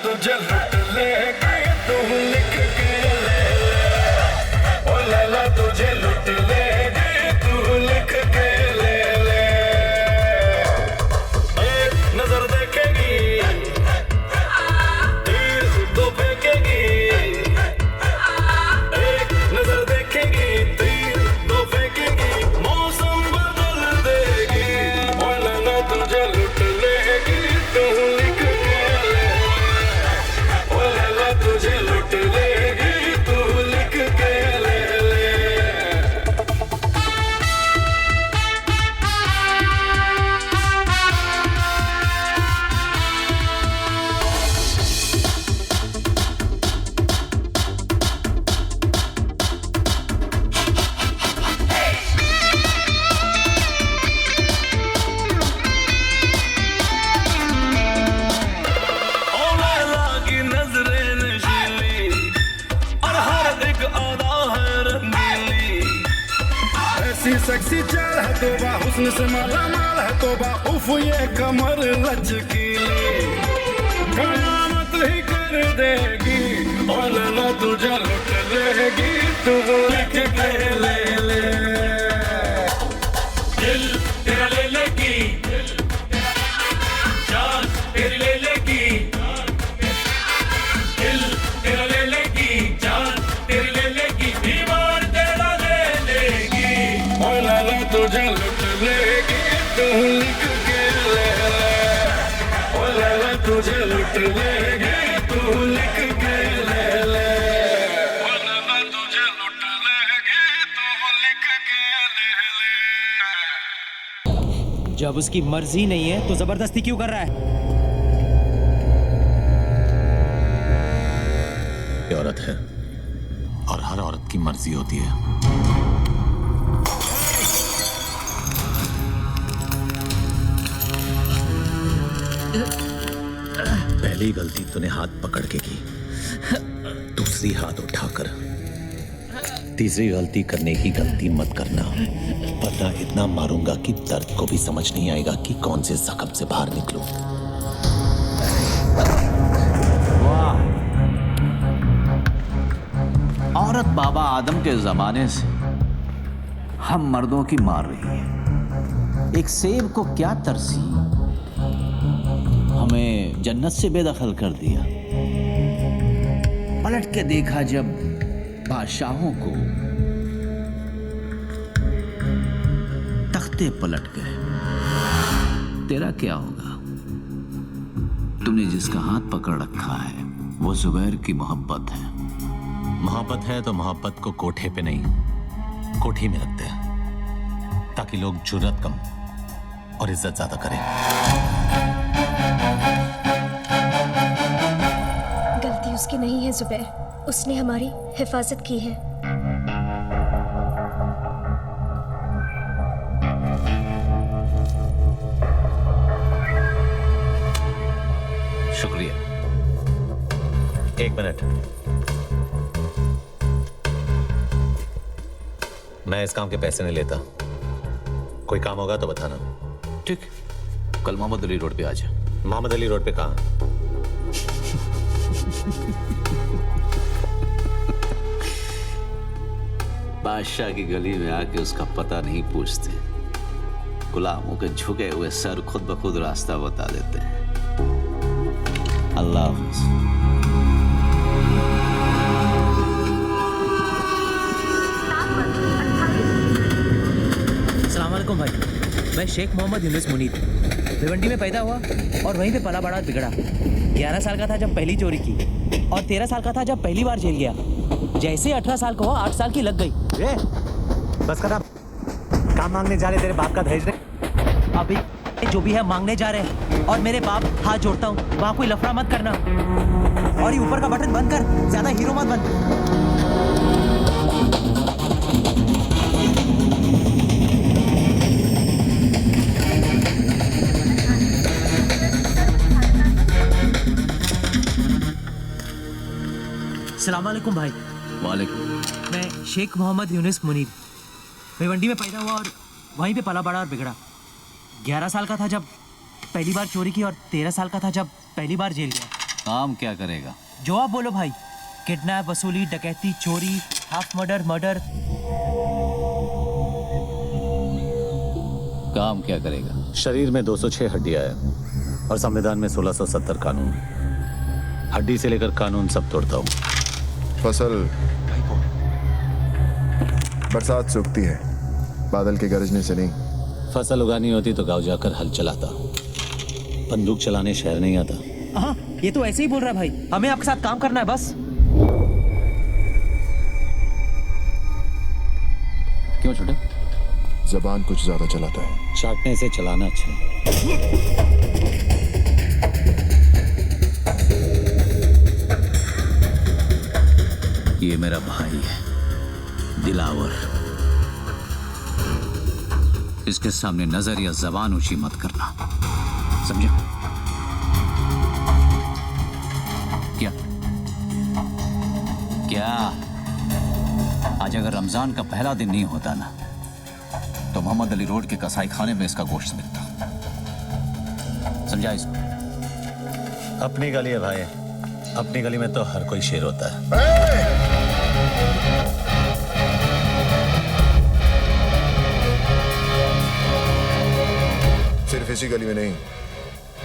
तुझे लुट लेगी तू लिख के ले ओ लैला तुझे लुट लेगी तू लिख के ले एक नजर देखेगी तीर तो फेंकेगी एक नजर देखेगी तीर तो फेंकेगी मौसम बदल देगी ओ लैला तुझे लुट लेगी तू लिख तुझे लुट लेगी तू लिख के ले सेक्सी चाल है तोबा हुस्न से माला माल है तोबा उफ ये कमर लचकीली कयामत ही कर देगी और लैला तुझे लुट लेगी तू लिख के ले दिल तेरा ले लेगी जान तेरी ले लेगी दिल तेरा ले लेगी जान तेरी ले लेगी दीवार तेरा ले लेगी और लैला तुझे लुट लेगी तू लिख के ले ओ लैला तुझे लुट लेगी तू लिख के ले ओ लैला तुझे लुट लेगी तू लिख के ले जब उसकी मर्जी नहीं है तो जबरदस्ती क्यों कर रहा है? ये औरत है और हर औरत की मर्जी होती है। पहली गलती तूने हाथ पकड़ के की, दूसरी हाथ उठाकर, तीसरी गलती करने की गलती मत करना, वरना इतना मारूंगा कि दर्द को भी समझ नहीं आएगा कि कौन से जख्म से बाहर निकलूं। औरत बाबा आदम के जमाने से हम मर्दों की मार रही है। एक सेब को क्या तरसी, हमें जन्नत से बेदखल कर दिया। पलट के देखा जब बादशाहों को, तख्ते पलट गए। तेरा क्या होगा? तुमने जिसका हाथ पकड़ रखा है वो जुबैर की मोहब्बत है। मोहब्बत है तो मोहब्बत को कोठे पे नहीं कोठी में रखते हैं, ताकि लोग जुर्रत कम और इज्जत ज्यादा करें। गलती उसकी नहीं है जुबैर, उसने हमारी हिफाजत की है। शुक्रिया। एक मिनट, मैं इस काम के पैसे नहीं लेता। कोई काम होगा तो बताना। ठीक, कल मोहम्मद अली रोड पे आ जा। मोहम्मद अली रोड पे कहाँ? बादशाह की गली में आके उसका पता नहीं पूछते, गुलामों के झुके हुए सर खुद ब खुद रास्ता बता देते हैं। अल्लाह हाफ़िज़। अस्सलाम वालेकुम भाई, मैं शेख मोहम्मद यूनुस मुनीर भिवंडी में पैदा हुआ और वहीं पे पला बड़ा बिगड़ा। 11 साल का था जब पहली चोरी की और 13 साल का था जब पहली बार जेल गया। जैसे 18 साल का हुआ 8 साल की लग गई। बस कर, काम मांगने जा रहे तेरे बाप का दहेज नहीं। अभी जो भी है मांगने जा रहे हैं और मेरे बाप हाथ जोड़ता हूँ वहां कोई लफड़ा मत करना और ये ऊपर का बटन बंद कर, ज्यादा हीरो मत बन। सलाम वालेकुम भाई। वालेकुम। मैं शेख मोहम्मद यूनिस मुनीर भिवंडी में पैदा हुआ और वहीं पे पला बड़ा और बिगड़ा। 11 साल का था जब पहली बार चोरी की और 13 साल का था जब पहली बार जेल गया। काम क्या करेगा? जो आप बोलो भाई, किडनैप, वसूली, डकैती, चोरी, हाफ मर्डर, मर्डर। काम क्या करेगा? शरीर में 206 हड्डियां है और संविधान में 1670 कानून। हड्डी से लेकर कानून सब तोड़ता हूँ। फसल बरसात से उगती है, बादल के गरजने से नहीं। फसल उगानी होती तो गांव जाकर हल चलाता, बंदूक चलाने शहर नहीं आता। हाँ, ये तो ऐसे ही बोल रहा है भाई। हमें आपके साथ काम करना है बस। क्यों छोटे? जबान कुछ ज्यादा चलाता है। चाटने से चलाना अच्छा है। ये मेरा भाई है दिलावर। इसके सामने नजर या जबान ऊंची मत करना, समझे? क्या क्या आज अगर रमजान का पहला दिन नहीं होता ना तो मोहम्मद अली रोड के कसाई खाने में इसका गोश्त मिलता। समझा इसको? अपनी गली है भाई, अपनी गली में तो हर कोई शेर होता है। सिर्फ इसी गली में नहीं,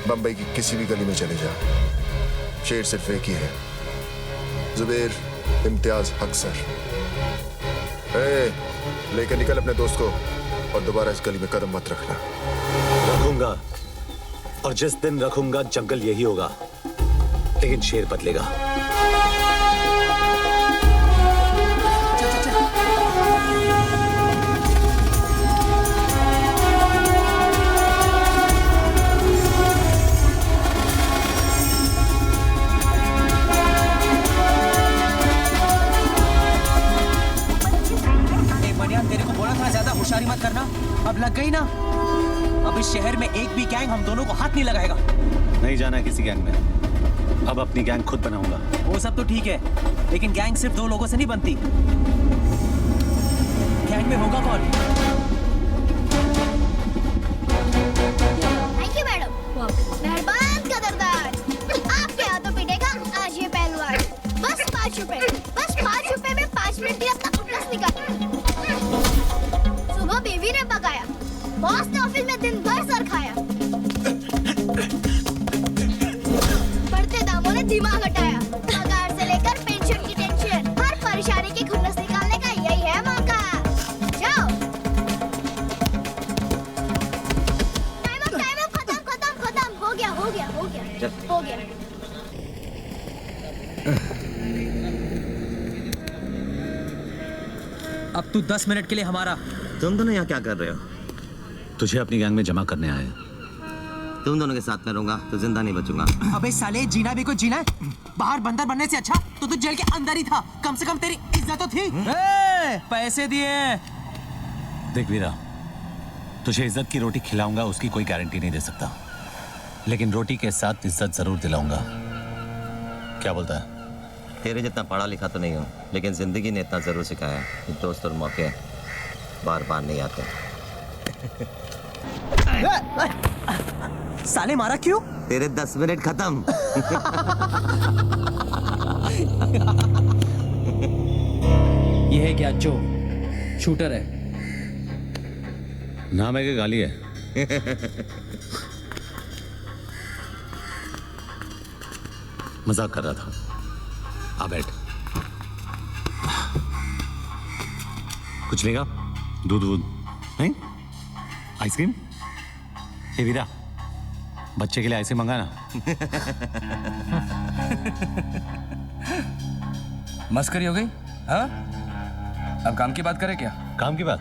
बंबई की किसी भी गली में चले जा, शेर सिर्फ एक ही है, जुबैर इम्तियाज हक सर। लेकर निकल अपने दोस्त को और दोबारा इस गली में कदम मत रखना। रखूंगा, और जिस दिन रखूंगा जंगल यही होगा, लेकिन शेर बदलेगा। तेरे को बोला था ज्यादा होशियारी मत करना, अब लग गई ना। अब इस शहर में एक भी गैंग हम दोनों को हाथ नहीं लगाएगा। नहीं जाना है किसी गैंग में, अब अपनी गैंग खुद बनाऊंगा। वो सब तो ठीक है, लेकिन गैंग सिर्फ 2 लोगों से नहीं बनती। गैंग में होगा कौन? Thank you madam. मेहरबान कदरदार। आपके हाथों पीटेगा आज ये पहलवान। बस 5 रुपए, बस 5 रुपए में 5 मिनट में अपना खुलस निकाल। सुबह बीवी ने पकाया, बॉस ने ऑफिस में दिन भर सर खाया, बढ़ते दामों ने दिमाग हटाया, पगार से लेकर पेंशन की टेंशन, हर परेशानी की खुन्नस निकालने का यही है मौका। जाओ। टाइम अप खत्म हो गया हो गया हो गया हो गया। अब तू 10 मिनट के लिए हमारा। तुम दोनों यहाँ क्या कर रहे हो? तुझे अपनी गैंग में जमा करने आए। तुम दोनों के साथ में रहूंगा तो जिंदा नहीं बचूंगा। अबे साले, जीना भी कुछ जीना है। बाहर बंदर बनने से अच्छा तो तू जेल के अंदर ही था, कम से कम तेरी इज्जत तो थी। पैसे दिए। देख वीरा, तुझे इज्जत की रोटी खिलाऊंगा उसकी कोई गारंटी नहीं दे सकता, लेकिन रोटी के साथ इज्जत जरूर दिलाऊंगा। क्या बोलता है? तेरे जितना पढ़ा लिखा तो नहीं हूँ, लेकिन जिंदगी ने इतना जरूर सिखाया कि दोस्त और मौके बार बार नहीं आते। साले मारा क्यों? तेरे 10 मिनट खत्म। ये है क्या? चो शूटर है। नाम है कि गाली है? मजाक कर रहा था। आ बैठ। कुछ लेगा? दूध नहीं? आइसक्रीम? ये वीरा, बच्चे के लिए आइसक्रीम मंगाना। मस्करी हो गई? हाँ, अब काम की बात करें क्या? काम की बात?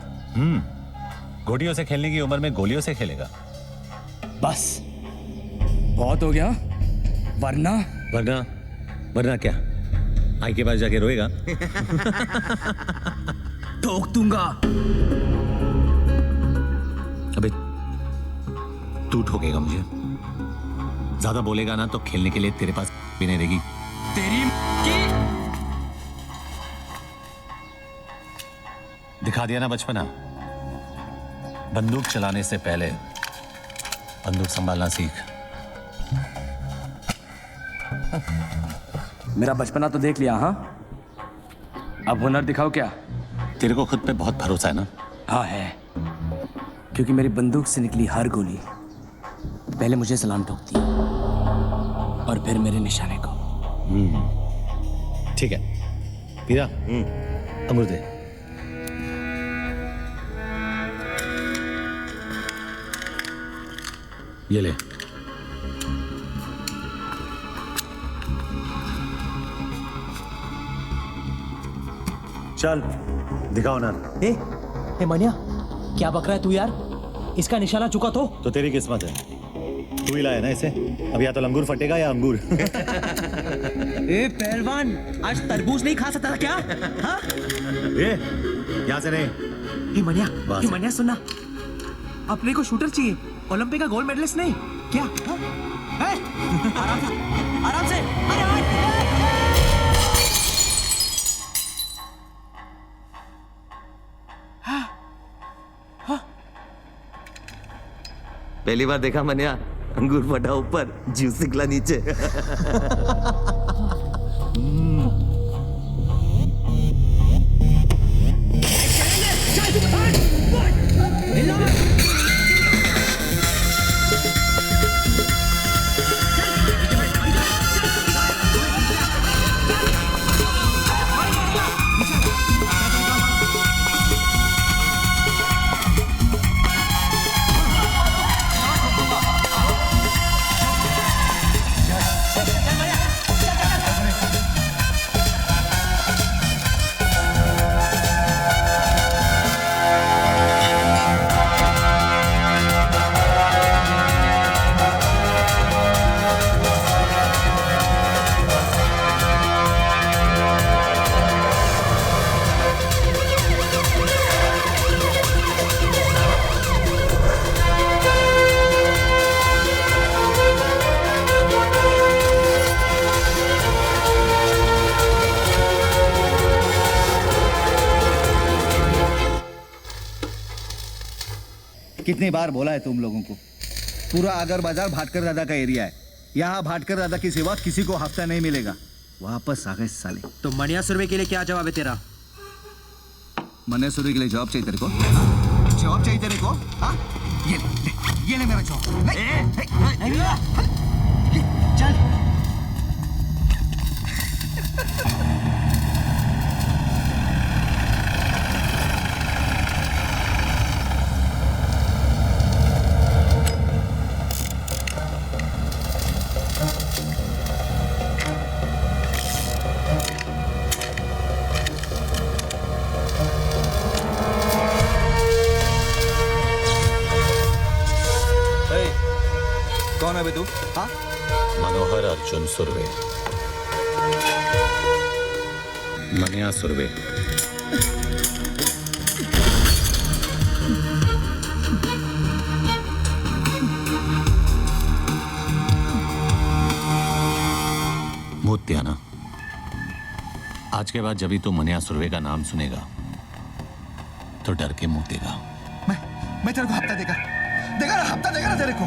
घोटियों से खेलने की उम्र में गोलियों से खेलेगा। बस बहुत हो गया, वरना वरना वरना क्या? आई के पास जाके रोएगा? ठोक दूंगा। अबे तू ठोकेगा मुझे? ज्यादा बोलेगा ना तो खेलने के लिए तेरे पास भी नहीं रहेगी। तेरी की दिखा दिया ना बचपना। बंदूक चलाने से पहले बंदूक संभालना सीख। मेरा बचपना तो देख लिया। हाँ, अब हुनर दिखाओ। क्या तेरे को खुद पे बहुत भरोसा है ना? हाँ है, क्योंकि मेरी बंदूक से निकली हर गोली पहले मुझे सलाम ठोकती है और फिर मेरे निशाने को। ठीक है पीरा, अंगूर दे। ये ले। चल दिखाओ ना। ए मनिया, क्या बक रहा है तू यार? इसका निशाना चुका तो तेरी किस्मत है, तू ही लाया ना इसे। अब या तो लंगूर फटेगा या अंगूर। ए पहलवान, आज तरबूज नहीं खा सकता था क्या? हाँ? यहाँ से नहीं। ए मनिया सुनना, अपने को शूटर चाहिए, ओलंपिक का गोल्ड मेडलिस्ट नहीं क्या? हाँ? आराम से पहली बार देखा मनिया, अंगूर फटा ऊपर, जूस निकला नीचे। कितनी बार बोला है तुम लोगों को, पूरा आगर बाजार भाटकर दादा का एरिया है। यहाँ भाटकर दादा के सिवा किसी को हफ्ता नहीं मिलेगा। वापस आ गए साले। तो मनिया सुरवे के लिए क्या जवाब है तेरा? मनिया सुरवे के लिए जॉब चाहिए तेरे को? जॉब चाहिए तेरे को? हाँ? ये ले मेरा जॉब। चल। कौन है बे तू? हाँ? मनोहर अर्जुन सुरवे, मनिया सुरवे। मुत्याना, आज के बाद जब भी तू मनिया सुरवे का नाम सुनेगा तो डर के मुंह देगा। मैं तेरे को हफ्ता देगा ना, हफ्ता देगा ना तेरे को।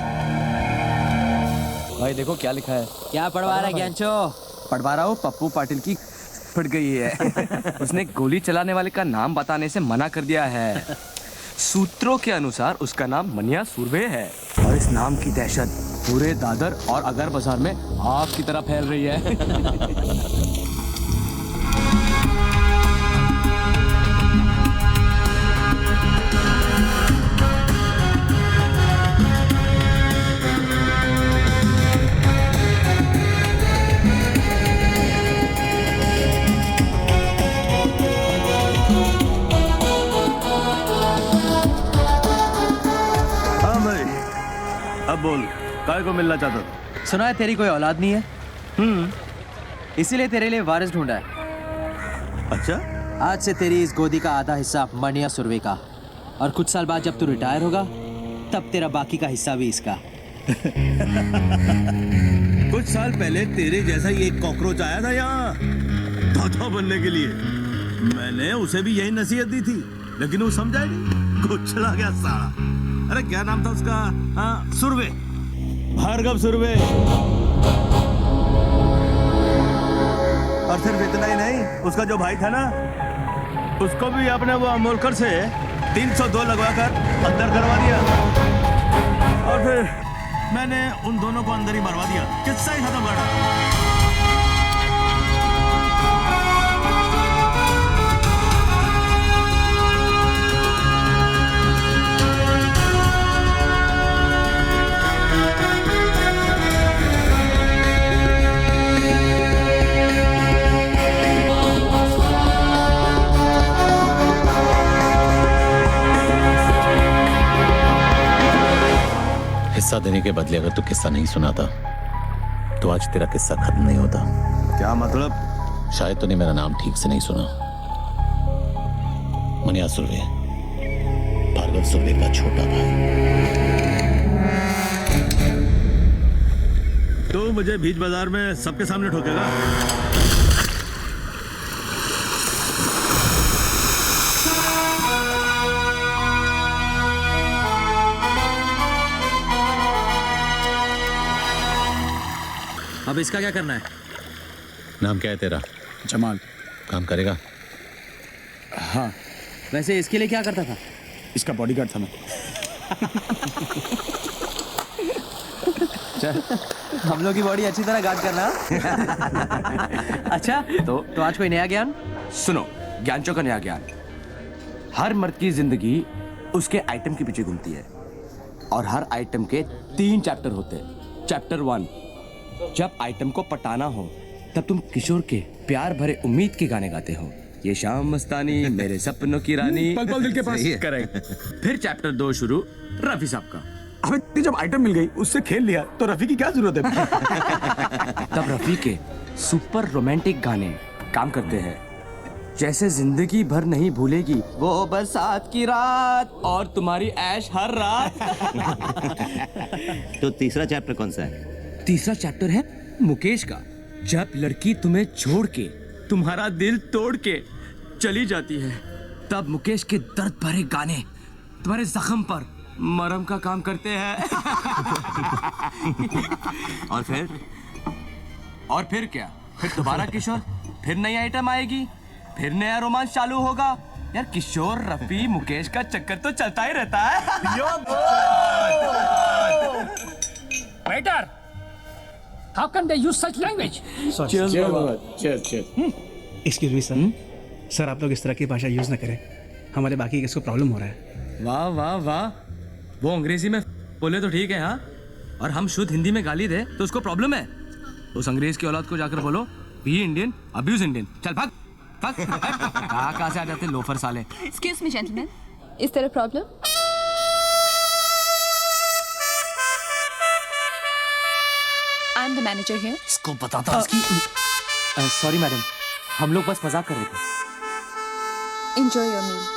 भाई देखो क्या लिखा है। क्या पढ़वा रहा है ज्ञानचो? पढ़वा रहा हूँ, पप्पू पाटिल की फट गई है। उसने गोली चलाने वाले का नाम बताने से मना कर दिया है। सूत्रों के अनुसार उसका नाम मनिया सुरवे है और इस नाम की दहशत पूरे दादर और अगर बाजार में आग की तरह फैल रही है। काय को मिलना चाहता था? सुना है तेरी कोई औलाद नहीं है। इसीलिए तेरे लिए वारिस ढूंढा है। अच्छा? आज से तेरी इस गोदी का आधा हिस्सा मनिया सुरवे का, और कुछ साल बाद जब तू रिटायर होगा तब तेरा बाकी का हिस्सा भी इसका। कुछ साल पहले तेरे जैसा ही एक कॉकरोच आया था यहाँ दादा बनने के लिए। मैंने उसे भी यही नसीहत दी थी, लेकिन वो समझा नहीं, कुछ चला गया साला। अरे क्या नाम था उसका? हाँ, सुरवे, भार्गव सुरवे। और सिर्फ इतना ही नहीं, उसका जो भाई था ना, उसको भी आपने वो अमोलकर से 302 लगवाकर अंदर करवा दिया। और फिर मैंने उन दोनों को अंदर ही मरवा दिया। किस्सा ही खत्म कर। हिस्सा देने के बदले अगर तू किस्सा नहीं सुनाता तो आज तेरा किस्सा खत्म नहीं होता। क्या मतलब? शायद तूने मेरा नाम ठीक से नहीं सुना। मनिया सुरवे, भार्गव सुरवे का छोटा भाई। तो मुझे बीच बाजार में सबके सामने ठोकेगा? अब इसका क्या करना है? नाम क्या है तेरा? जमाल। काम करेगा? हाँ। वैसे इसके लिए क्या करता था? इसका बॉडीगार्ड था मैं। चल, हम लोग की बॉडी अच्छी तरह गार्ड करना। अच्छा, तो आज कोई नया ज्ञान? सुनो, ज्ञानचो का नया ज्ञान। हर मर्द की जिंदगी उसके आइटम के पीछे घूमती है, और हर आइटम के 3 चैप्टर होते हैं। चैप्टर 1, जब आइटम को पटाना हो तब तुम किशोर के प्यार भरे उम्मीद के गाने गाते हो। ये शाम मस्तानी, मेरे सपनों की रानी, पल पल दिल के पास। करेक्ट। फिर चैप्टर 2 शुरू रफी साहब का। अबे जब आइटम मिल गई, उससे खेल लिया, तो रफी की क्या जरूरत है? तब रफी के सुपर रोमांटिक गाने काम करते हैं, जैसे जिंदगी भर नहीं भूलेगी वो बरसात की रात और तुम्हारी ऐश हर रात। तो तीसरा चैप्टर कौन सा है? तीसरा चैप्टर है मुकेश का। जब लड़की तुम्हें छोड़ के, तुम्हारा दिल तोड़ के चली जाती है, तब मुकेश के दर्द भरे गाने तुम्हारे जख्म पर मरहम का काम करते हैं। और फिर क्या? फिर दोबारा किशोर, फिर नई आइटम आएगी, फिर नया रोमांस चालू होगा। यार किशोर, रफी, मुकेश का चक्कर तो चलता ही रहता है। Waiter, how can they use such language? Excuse me sir, sir आप लोग इस तरह की भाषा यूज ना करें, हमारे बाकी किसको प्रॉब्लम हो रहा है। वाह वाह वाह, वो अंग्रेजी में बोले तो ठीक है, हाँ, और हम शुद्ध हिंदी में गाली दे तो उसको प्रॉब्लम है। उस अंग्रेज की औलाद को जाकर बोलो, बी इंडियन, अब्यूज इंडियन। चल भाग भाग। कहाँ से आ जाते लोफर साले। Excuse me gentleman, is there a problem? I am the manager here. इसको बताता इसकी। सॉरी मैडम, हम लोग बस मजाक कर रहे थे। Enjoy your meal.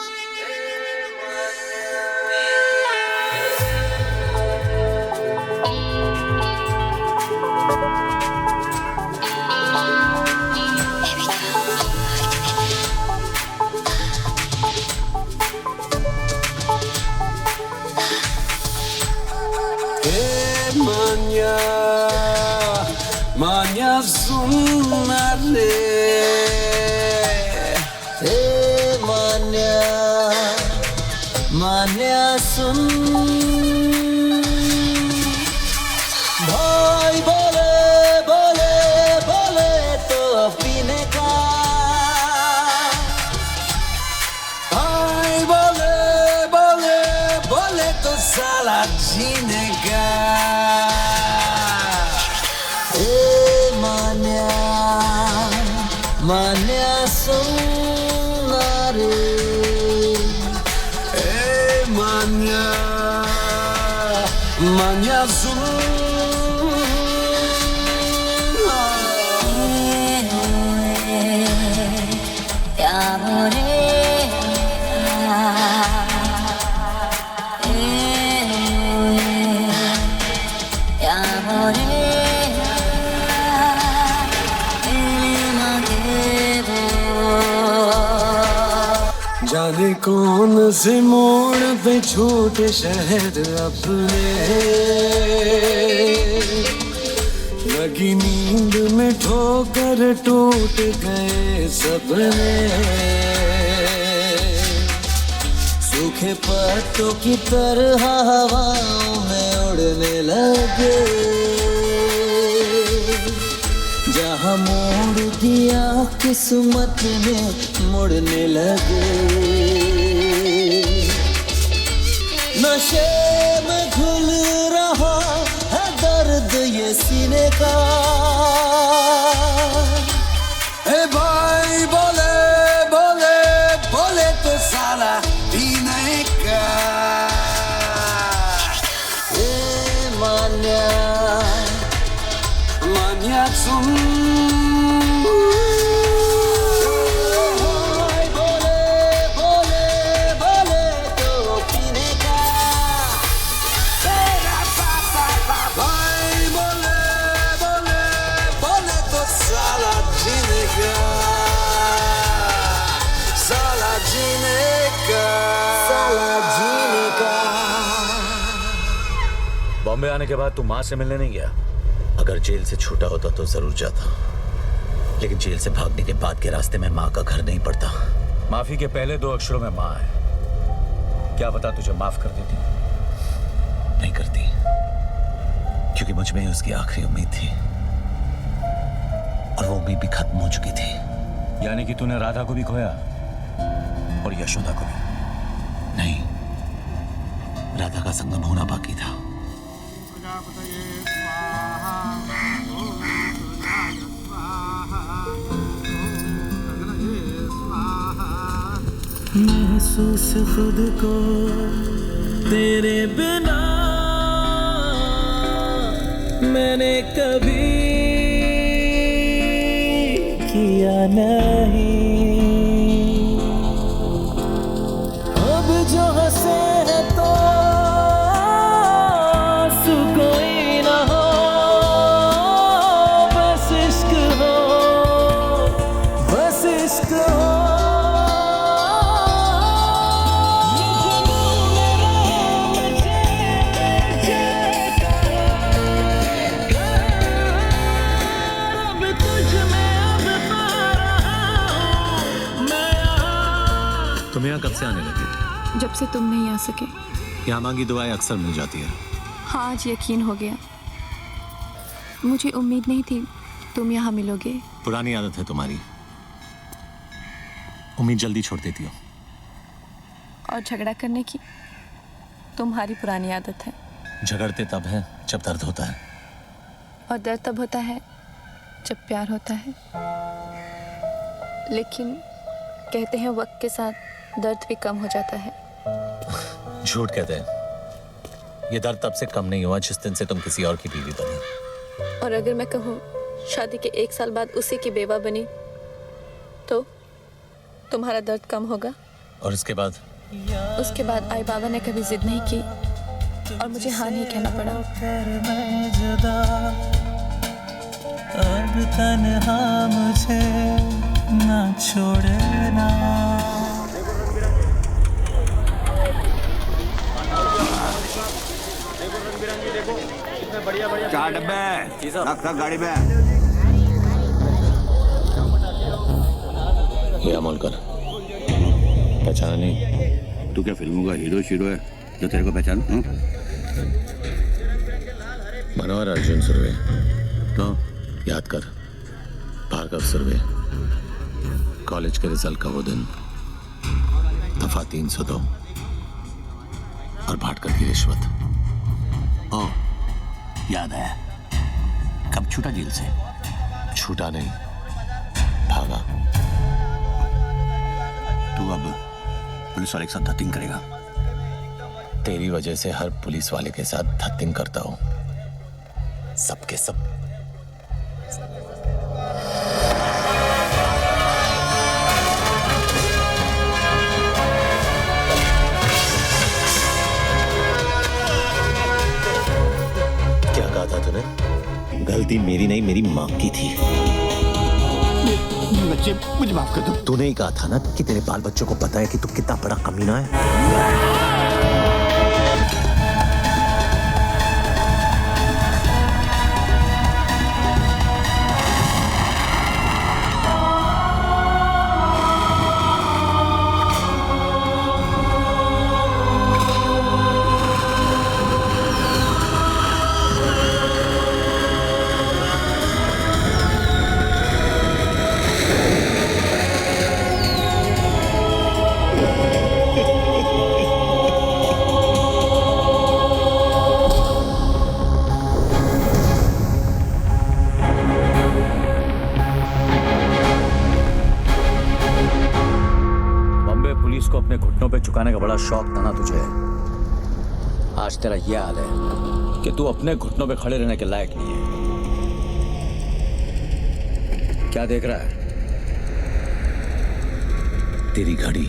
Manya sunare, manya sun. भाई बोले बोले बोले तो पीने का, भाई बोले बोले बोले तो साला जीने का। Manya sunare, manya sunare. जाने कौन से मोड़ पे छोटे शहर अपने, लगी नींद में ठोकर टूट गए सपने, सूखे पत्तों की तरह हवाओं में उड़ने लगे, जहाँ मोड़ दिया किस्मत में मुड़ने लगे, नशे में घुल रहा है दर्द ये सीने का, ए भाई बोले बोले बोले तो साला पीने का, ए मान्या मान्या सुन, बॉम्बे आने के बाद तू माँ से मिलने नहीं गया? अगर जेल से छूटा होता तो जरूर जाता, लेकिन जेल से भागने के बाद के रास्ते में माँ का घर नहीं पड़ता। माफी के पहले 2 अक्षरों में माँ है, क्या पता तुझे माफ कर देती? नहीं करती, क्योंकि मुझ में उसकी आखिरी उम्मीद थी और वो उम्मीद भी खत्म हो चुकी थी। यानी कि तूने राधा को भी खोया और यशोदा को भी? नहीं, राधा का संगम होना बाकी था। महसूस खुद को तेरे बिना मैंने कभी किया नहीं, अब जो हंसे है तो आंसू कोई ना हो, बस इश्क हो, बस इश्क हो। तुम यहाँ कब से आने लगी? जब से तुम नहीं आ सके। यहाँ मांगी दुआएं अक्सर मिल जाती है। हाँ, आज यकीन हो गया। मुझे उम्मीद नहीं थी तुम यहाँ मिलोगे। पुरानी आदत है तुम्हारी, उम्मीद जल्दी छोड़ देती हो। और झगड़ा करने की तुम्हारी पुरानी आदत है। झगड़ते तब है जब दर्द होता है, और दर्द तब होता है जब प्यार होता है। लेकिन कहते हैं वक्त के साथ दर्द भी कम हो जाता है। झूठ कहते हैं। ये दर्द तब से कम नहीं हुआ जिस दिन से तुम किसी और की बीवी बनी। और अगर मैं कहूँ शादी के 1 साल बाद उसी की बेवा बनी तो तुम्हारा दर्द कम होगा? और उसके बाद? उसके बाद आई बाबा ने कभी जिद नहीं की और मुझे हाँ नहीं कहना पड़ा। अब तन्हा मुझे ना छोड़ना। चार डब्बे रख गाड़ी में। ये अमोलकर, पहचाना नहीं? तू क्या फिल्मों का हीरो शीरो है जो तेरे को पहचान? मनोहर अर्जुन सुरवे। तो याद कर, भार्गव सुरवे। कॉलेज के रिजल्ट का वो दिन, दफा 302 और भाटकर की रिश्वत। ओ, याद है। कब छूटा जेल से? छूटा नहीं, भागा। तू अब पुलिस वाले के साथ धत्तिंग करेगा? तेरी वजह से हर पुलिस वाले के साथ धत्तिंग करता हूं, सबके सब। क्या कहा था तूने? गलती मेरी नहीं, मेरी मां की थी। मैं बच्चे मुझे माफ कर दो। तूने ही कहा था ना कि तेरे बाल बच्चों को पता है कि तू कितना बड़ा कमीना है। अपने घुटनों पे झुकाने का बड़ा शौक था ना तुझे। आज तेरा यह हाल है कि तू अपने घुटनों पे खड़े रहने के लायक नहीं है। क्या देख रहा है? तेरी गाड़ी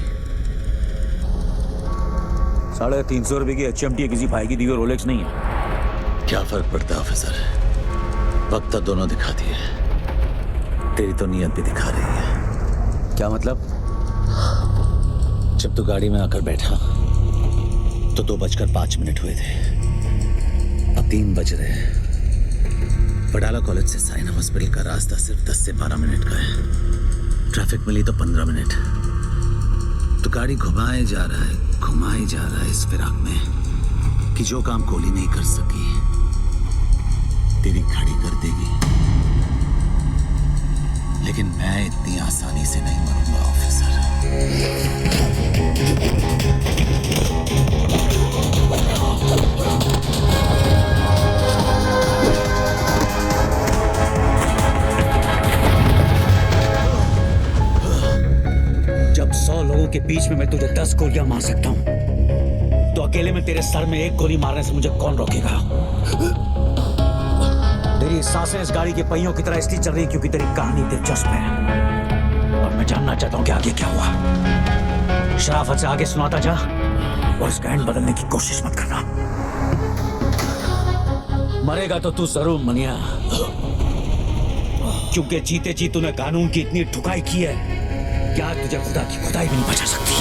350 रुपए की HMT किसी भाई की दी हुई रोलेक्स नहीं है। क्या फर्क पड़ता है ऑफिसर, वक्त तो दोनों दिखा दिए, तेरी तो नीयत भी दिखा रही है। क्या मतलब? जब तू गाड़ी में आकर बैठा तो 2:05 हुए थे, अब 3 बज रहे हैं। पडाला कॉलेज से साइना हॉस्पिटल का रास्ता सिर्फ 10 से 12 मिनट का है, ट्रैफिक मिली तो 15 मिनट। तो गाड़ी घुमाए जा रहा है इस फिराक में कि जो काम गोली नहीं कर सकी तेरी गाड़ी कर देगी। लेकिन मैं इतनी आसानी से नहीं मरूंगा ऑफिसर। जब 100 लोगों के बीच में मैं तुझे 10 गोलियां मार सकता हूं, तो अकेले में तेरे सर में 1 गोली मारने से मुझे कौन रोकेगा? तेरी सांसें इस गाड़ी के पहियों की तरह इसलिए चल रही क्योंकि तेरी कहानी दिलचस्प है और मैं जानना चाहता हूं कि आगे क्या हुआ। शराफत से आगे सुनाता जा और इसका एंड बदलने की कोशिश मत करना। मरेगा तो तू जरूर मनिया, क्योंकि जीते जी तूने कानून की इतनी ठुकाई की है कि आज तुझे खुदा की खुदाई भी नहीं बचा सकती।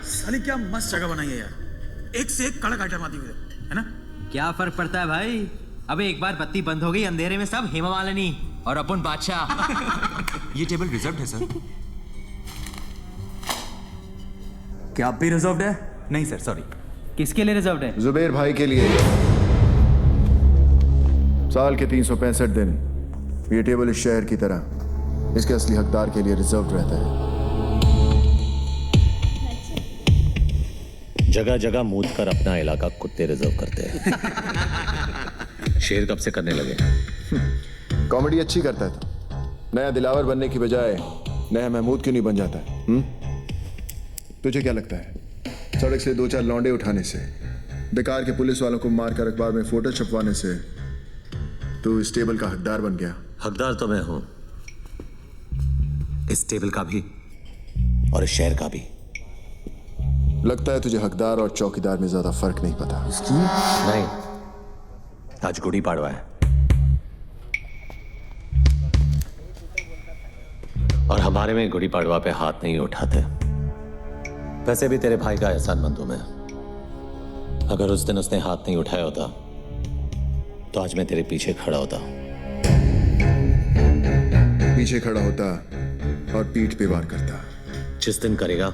साली क्या मस्त जगह बनाई है यार, एक से एक कड़क आइटम आती हुई है ना। क्या फर्क पड़ता है भाई, अबे एक बार बत्ती बंद हो गई, अंधेरे में सब हेमा मालिनी और अपन बादशाह। ये टेबल रिजर्व्ड है सर। क्या आप भी रिजर्व्ड है? नहीं सर, सॉरी। किसके लिए रिजर्व्ड है? जुबेर भाई के लिए। साल के 365 दिन ये टेबल इस शहर की तरह इसके असली हकदार के लिए रिजर्व्ड रहता है। जगह जगह मूत कर अपना इलाका कुत्ते रिजर्व करते हैं। शेर कब से करने लगे? कॉमेडी अच्छी करता है तो नया दिलावर बनने की बजाय नया महमूद क्यों नहीं बन जाता? तुझे क्या लगता है सड़क से 2-4 लौंडे उठाने से, बेकार के पुलिस वालों को मारकर अखबार में फोटो छपवाने से तू इस टेबल का हकदार बन गया? हकदार तो मैं हूं, इस टेबल का भी और इस शहर का भी। लगता है तुझे हकदार और चौकीदार में ज्यादा फर्क नहीं पता। नहीं, आज गुड़ी पाड़वा है और हमारे में गुड़ी पाड़वा पे हाथ नहीं उठाते। वैसे भी तेरे भाई का एहसानमंद हूं मैं। अगर उस दिन उसने हाथ नहीं उठाया होता तो आज मैं तेरे पीछे खड़ा होता। पीछे खड़ा होता और पीठ पे वार करता। जिस दिन करेगा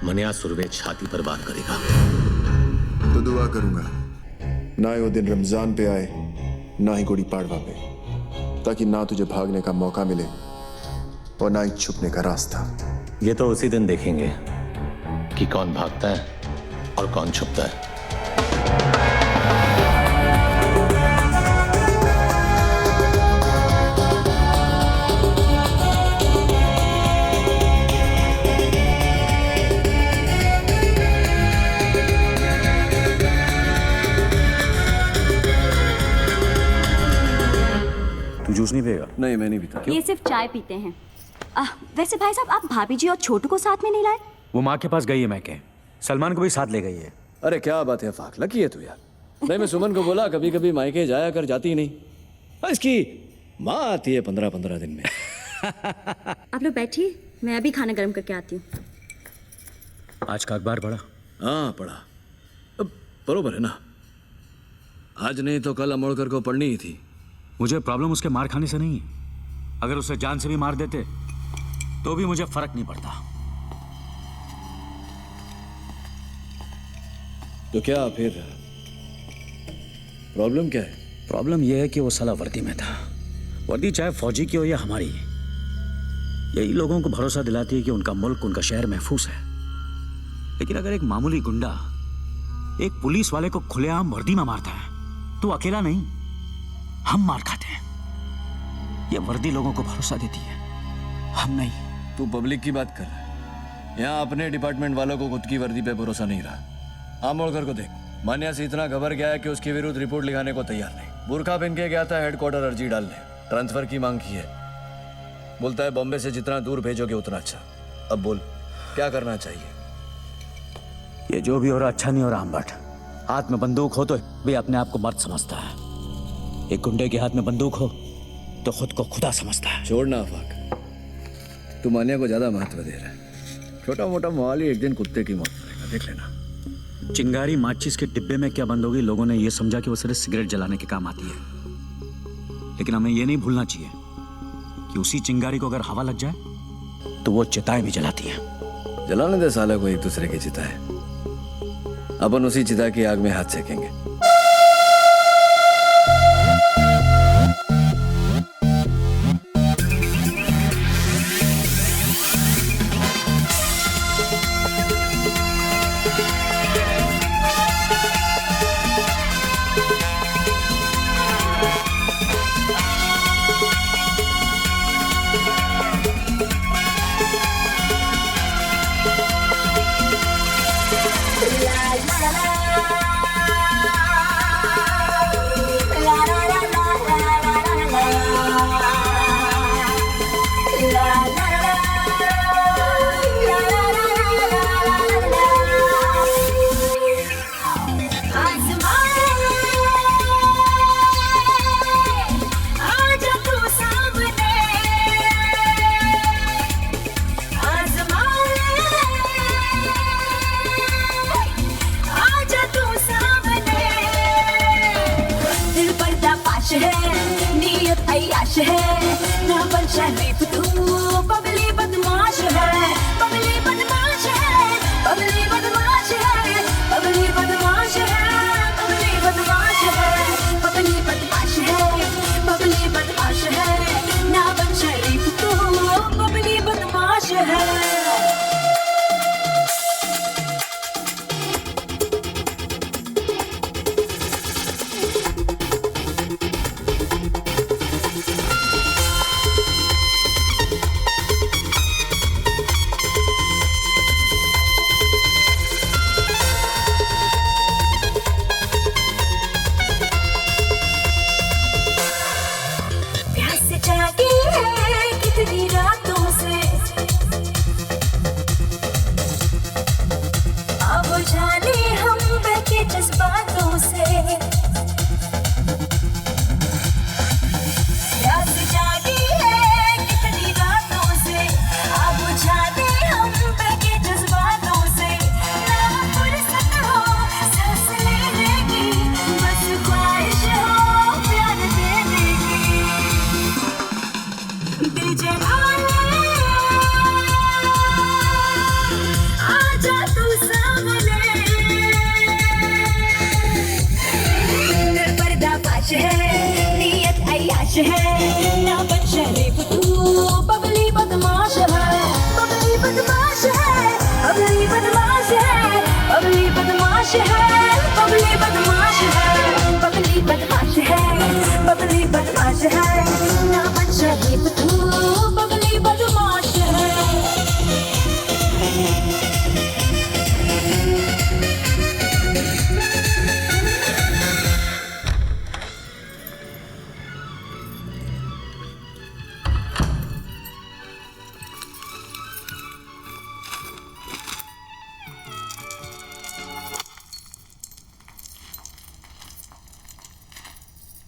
मनिया सुरवे छाती पर वार करेगा। तो दुआ करूंगा ना ही वो दिन रमजान पे आए ना ही गुड़ी पाड़वा पे, ताकि ना तुझे भागने का मौका मिले और ना ही छुपने का रास्ता। ये तो उसी दिन देखेंगे कि कौन भागता है और कौन छुपता है। तू जूस नहीं पिएगा? नहीं, मैं नहीं पीता। ये सिर्फ चाय पीते हैं। वैसे भाई साहब, आप भाभी जी और छोटू को साथ में नहीं लाए? वो माँ के पास गई है, मैं के सलमान को भी साथ ले गई है। अरे क्या बात है, फाकला की है तू यार। नहीं, मैं सुमन को बोला कभी कभी मायके जाया कर, जाती ही नहीं। हाँ, इसकी माँ आती है 15-15 दिन में। आप लोग बैठिए, मैं अभी खाना गर्म करके आती हूँ। आज का अखबार पढ़ा? हाँ पढ़ा। अब बरोबर है ना, आज नहीं तो कल अमोड़कर को पढ़नी ही थी। मुझे प्रॉब्लम उसके मार खाने से नहीं है। अगर उसे जान से भी मार देते तो भी मुझे फर्क नहीं पड़ता। तो क्या फिर प्रॉब्लम क्या है? प्रॉब्लम यह है कि वो साला वर्दी में था। वर्दी चाहे फौजी की हो या हमारी, यही लोगों को भरोसा दिलाती है कि उनका मुल्क, उनका शहर महफूज है। लेकिन अगर एक मामूली गुंडा एक पुलिस वाले को खुलेआम वर्दी में मारता है तो अकेला नहीं, हम मार खाते हैं। ये वर्दी लोगों को भरोसा देती है, हम नहीं। तू पब्लिक की बात कर रहा है। यहाँ अपने डिपार्टमेंट वालों को खुद की वर्दी पे भरोसा नहीं रहा। आमोड़कर को देख, मान्या से इतना घबर गया है कि उसके विरुद्ध रिपोर्ट लिखाने को तैयार नहीं। बुरखा पहन के गया था हेडक्वार्टर अर्जी डालने, ट्रांसफर की मांग की है। बोलता है बॉम्बे से जितना दूर भेजोगे उतना अच्छा। अब बोल क्या करना चाहिए? ये जो भी हो रहा अच्छा नहीं हो रहा आम्बट। हाथ में बंदूक हो तो भी अपने आप को मर्द समझता है, एक गुंडे के हाथ में बंदूक हो तो खुद को खुदा समझता है। छोड़ना आफाक, तू मान्या को ज्यादा महत्व दे रहा है। छोटा मोटा मोहाली एक दिन कुत्ते की मौत करेगा, देख लेना। चिंगारी माचिस के डिब्बे में क्या बंद होगी, लोगों ने ये समझा कि वो सिर्फ सिगरेट जलाने के काम आती है। लेकिन हमें ये नहीं भूलना चाहिए कि उसी चिंगारी को अगर हवा लग जाए तो वो चिताएं भी जलाती हैं। जलाने दे साले को एक दूसरे की चिता है, अपन उसी चिता की आग में हाथ सेकेंगे।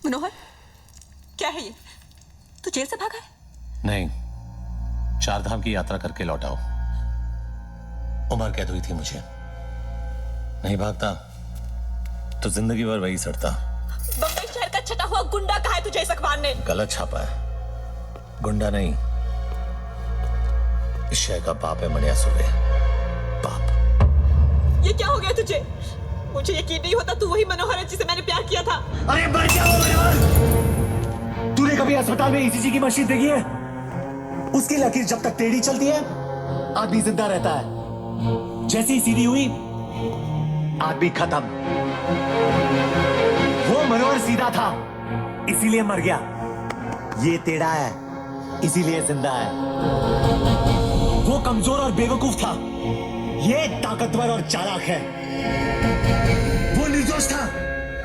मनोहर, क्या है ये? तू जेल से भागा है? नहीं, 4 धाम की यात्रा करके लौटा हूं। उम्र कैद हुई थी मुझे। नहीं भागता तो जिंदगी भर वही सड़ता। बम्बई शहर का छटा हुआ गुंडा कहा है तुझे इस अखबार ने? गलत छापा है। गुंडा नहीं, इस शहर का बाप है मनिया सुबे। बाप। ये क्या हो गया तुझे? मुझे यकीन नहीं होता तू वही मनोहर है जिसे मैंने प्यार किया था। अरे मर क्या हो मनोहर? तूने कभी अस्पताल में ईसीजी की मशीन देखी है? उसकी लकीर जब तक टेढ़ी चलती है आदमी जिंदा रहता है, जैसे ही सीधी हुई आदमी खत्म। वो मनोहर सीधा था इसीलिए मर गया, ये टेढ़ा है इसीलिए जिंदा है। वो कमजोर और बेवकूफ था, ये ताकतवर और चालाक है। वो निर्दोष था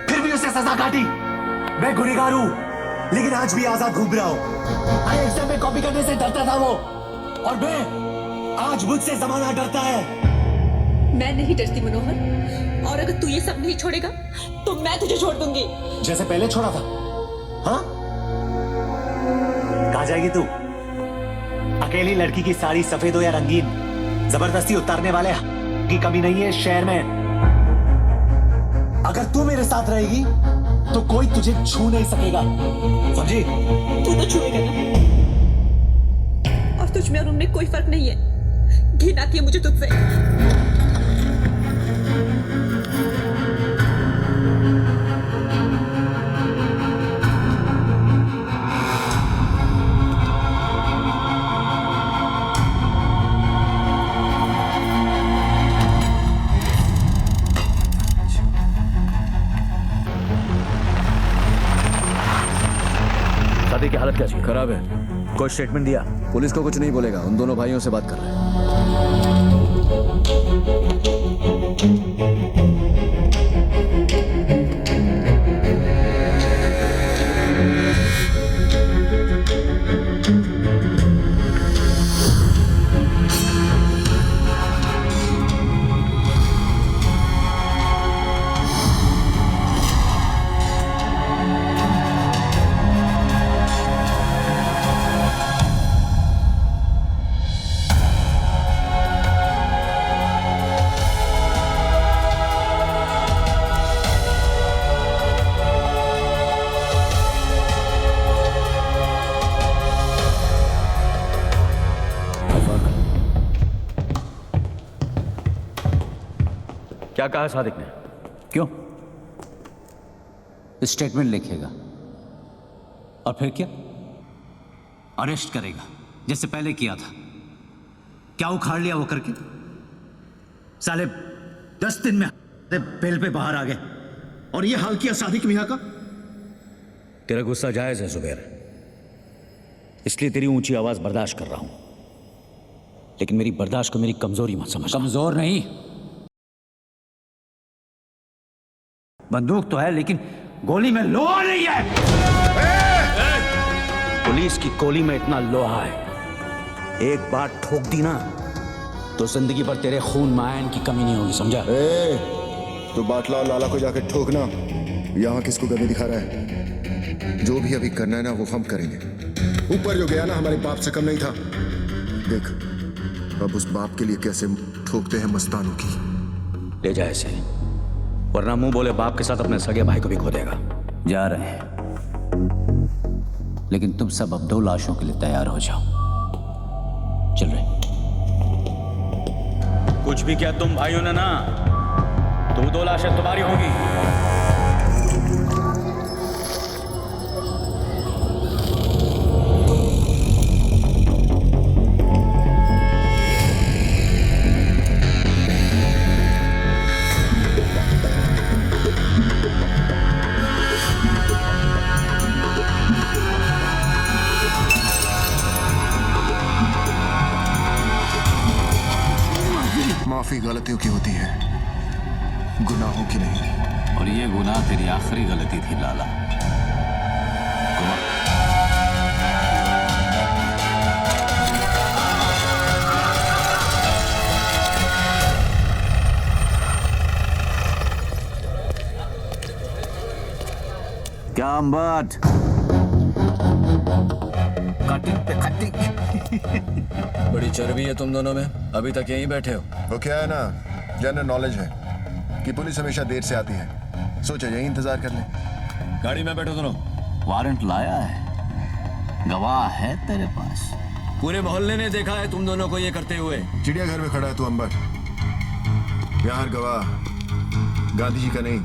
फिर भी उसे सजा काटी। मैं गुनहगार हूं लेकिन आज भी आजाद घूम रहा हूं। एग्जाम में कॉपी करने से डरता था वो, और मैं आज मुझसे जमाना डरता है। मैं नहीं डरती मनोहर, और अगर तू ये सब नहीं छोड़ेगा तो मैं तुझे छोड़ दूंगी। जैसे पहले छोड़ा था। हाँ, कहाँ जाएगी तू? अकेली लड़की की साड़ी सफेद हो या रंगीन, जबरदस्ती उतारने वाले की कमी नहीं है शहर में। अगर तू मेरे साथ रहेगी तो कोई तुझे छू नहीं सकेगा, समझी? तू तो छुएगा ना, और तुझ में और उनमें कोई फर्क नहीं है। घिन आती है मुझे तुझसे। शादी की हालत कैसी? खराब है। कोई स्टेटमेंट दिया? पुलिस को कुछ नहीं बोलेगा, उन दोनों भाइयों से बात कर रहे हैं। क्या कहा सादिक ने? क्यों? स्टेटमेंट लिखेगा और फिर क्या? अरेस्ट करेगा जैसे पहले किया था। क्या उखाड़ लिया वो करके? साले 10 दिन में बेल पे बाहर आ गए और ये हाल किया सादिक मियां का। तेरा गुस्सा जायज है जुबैर, इसलिए तेरी ऊंची आवाज बर्दाश्त कर रहा हूं, लेकिन मेरी बर्दाश्त को मेरी कमजोरी मत समझ। कमजोर नहीं, बंदूक तो है लेकिन गोली में लोहा नहीं है। पुलिस की गोली में इतना लोहा है, एक बार ठोक दी ना तो जिंदगी भर तेरे खून में आयन की कमी नहीं होगी, समझा? तो बाटला और लाला को जाकर ठोकना। यहाँ किसको गमी दिखा रहा है? जो भी अभी करना है ना वो हम करेंगे। ऊपर जो गया ना हमारे बाप से कम नहीं था। देख अब उस बाप के लिए कैसे ठोकते हैं मस्तानों की। ले जा ऐसे, वरना मुंह बोले बाप के साथ अपने सगे भाई को भी खो देगा। जा रहे हैं, लेकिन तुम सब अब 2 लाशों के लिए तैयार हो जाओ। चल रहे। कुछ भी किया तुम भाइयों ने ना, तो 2 लाशें तुम्हारी होगी। माफी गलतियों की होती है, गुनाहों की नहीं। और ये गुनाह तेरी आखिरी गलती थी लाला। क्या अम्बट? बड़ी चर्बी है तुम दोनों में, अभी तक यहीं बैठे हो। वो क्या है ना, जनरल नॉलेज है कि पुलिस हमेशा देर से आती है, सोचा यही इंतजार कर ले। गाड़ी में बैठो दोनों। वारंट लाया है, गवाह है तेरे पास। पूरे मोहल्ले ने देखा है तुम दोनों को ये करते हुए। चिड़ियाघर में खड़ा है तू अंबर, यहाँ हर गवाह गांधी जी का नहीं,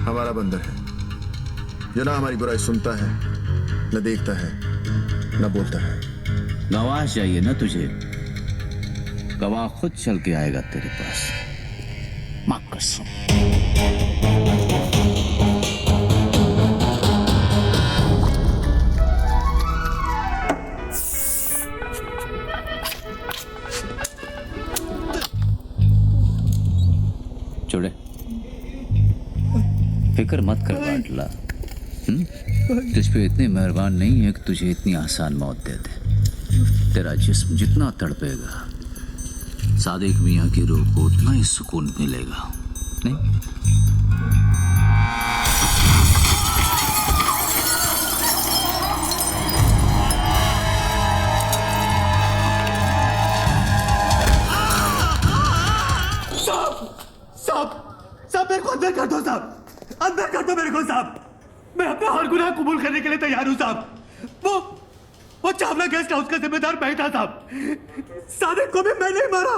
हमारा बंदर है, जो ना हमारी बुराई सुनता है, न देखता है, न बोलता है। गवाह चाहिए ना तुझे? गवाह खुद चल के आएगा तेरे पास। माँ कसम। छोड़े, फिक्र मत कर बाटला। तुझ पे इतने मेहरबान नहीं है कि तुझे इतनी आसान मौत दे दे। तेरा जिस्म जितना तड़पेगा, सादिक मियाँ की रूह को उतना ही सुकून मिलेगा, नहीं? साहब मेरे को अंदर कर दो साहब, अंदर कर दो मेरे को साहब। मैं अपना हर गुनाह कबूल करने के लिए तैयार हूँ साहब। वो चावला गेस्ट हाउस का जिम्मेदार मैं था साहब। सादिक को भी मैंने ही मारा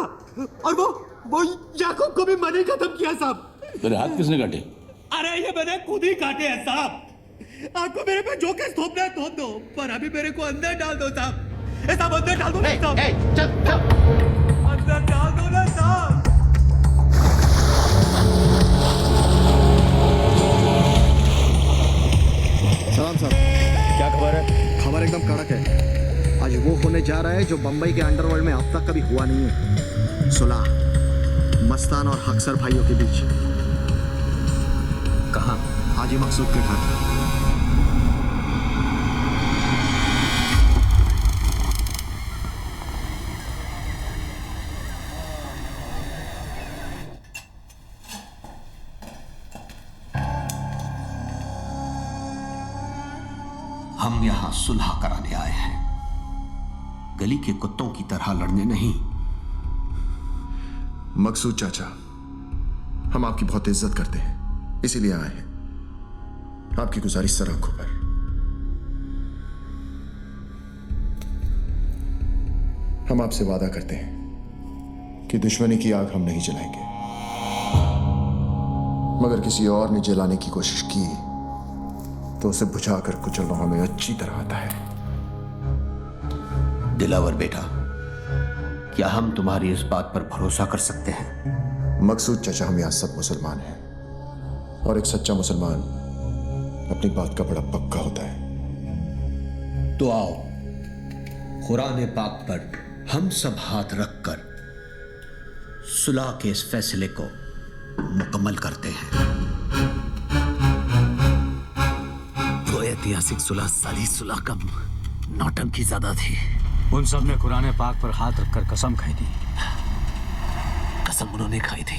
और वो याकूब को भी मैंने खत्म किया साहब। तेरे हाथ किसने काटे? अरे ये मैंने खुद ही काटे हैं साहब। आपको मेरे पे जो केस थोपना है थोप दो, पर अभी मेरे को अंदर डाल दो साहब। साहब अंदर डाल दो ना साहब। अंदर डाल दो ना साहब। सलाम साहब, क्या खबर है? खबर एकदम कड़क है। आज वो होने जा रहा है जो बंबई के अंडरवर्ल्ड में अब तक कभी हुआ नहीं है। सुलह मस्तान और हक्सर भाइयों के बीच। कहाँ? हाजी मकसूद के घर। हम यहां सुलह कराने आए हैं, गली के कुत्तों की तरह लड़ने नहीं। मकसूद चाचा, हम आपकी बहुत इज्जत करते हैं, इसीलिए आए हैं। आपकी गुजारिश सर आंखों पर। हम आपसे वादा करते हैं कि दुश्मनी की आग हम नहीं जलाएंगे, मगर किसी और ने जलाने की कोशिश की तो उसे बुझाकर कुचलना हमें अच्छी तरह आता है। दिलावर बेटा, क्या हम तुम्हारी इस बात पर भरोसा कर सकते हैं? मकसूद चाचा, हम यहाँ सब मुसलमान हैं और एक सच्चा मुसलमान अपनी बात का बड़ा पक्का होता है। तो आओ कुरान पाक पर हम सब हाथ रखकर सुलह के इस फैसले को मुकम्मल करते हैं। वो ऐतिहासिक सुलह साली सुलह कम नौटंकी ज्यादा थी। उन सब ने कुरान पाक पर हाथ रखकर कसम खाई थी। कसम उन्होंने खाई थी,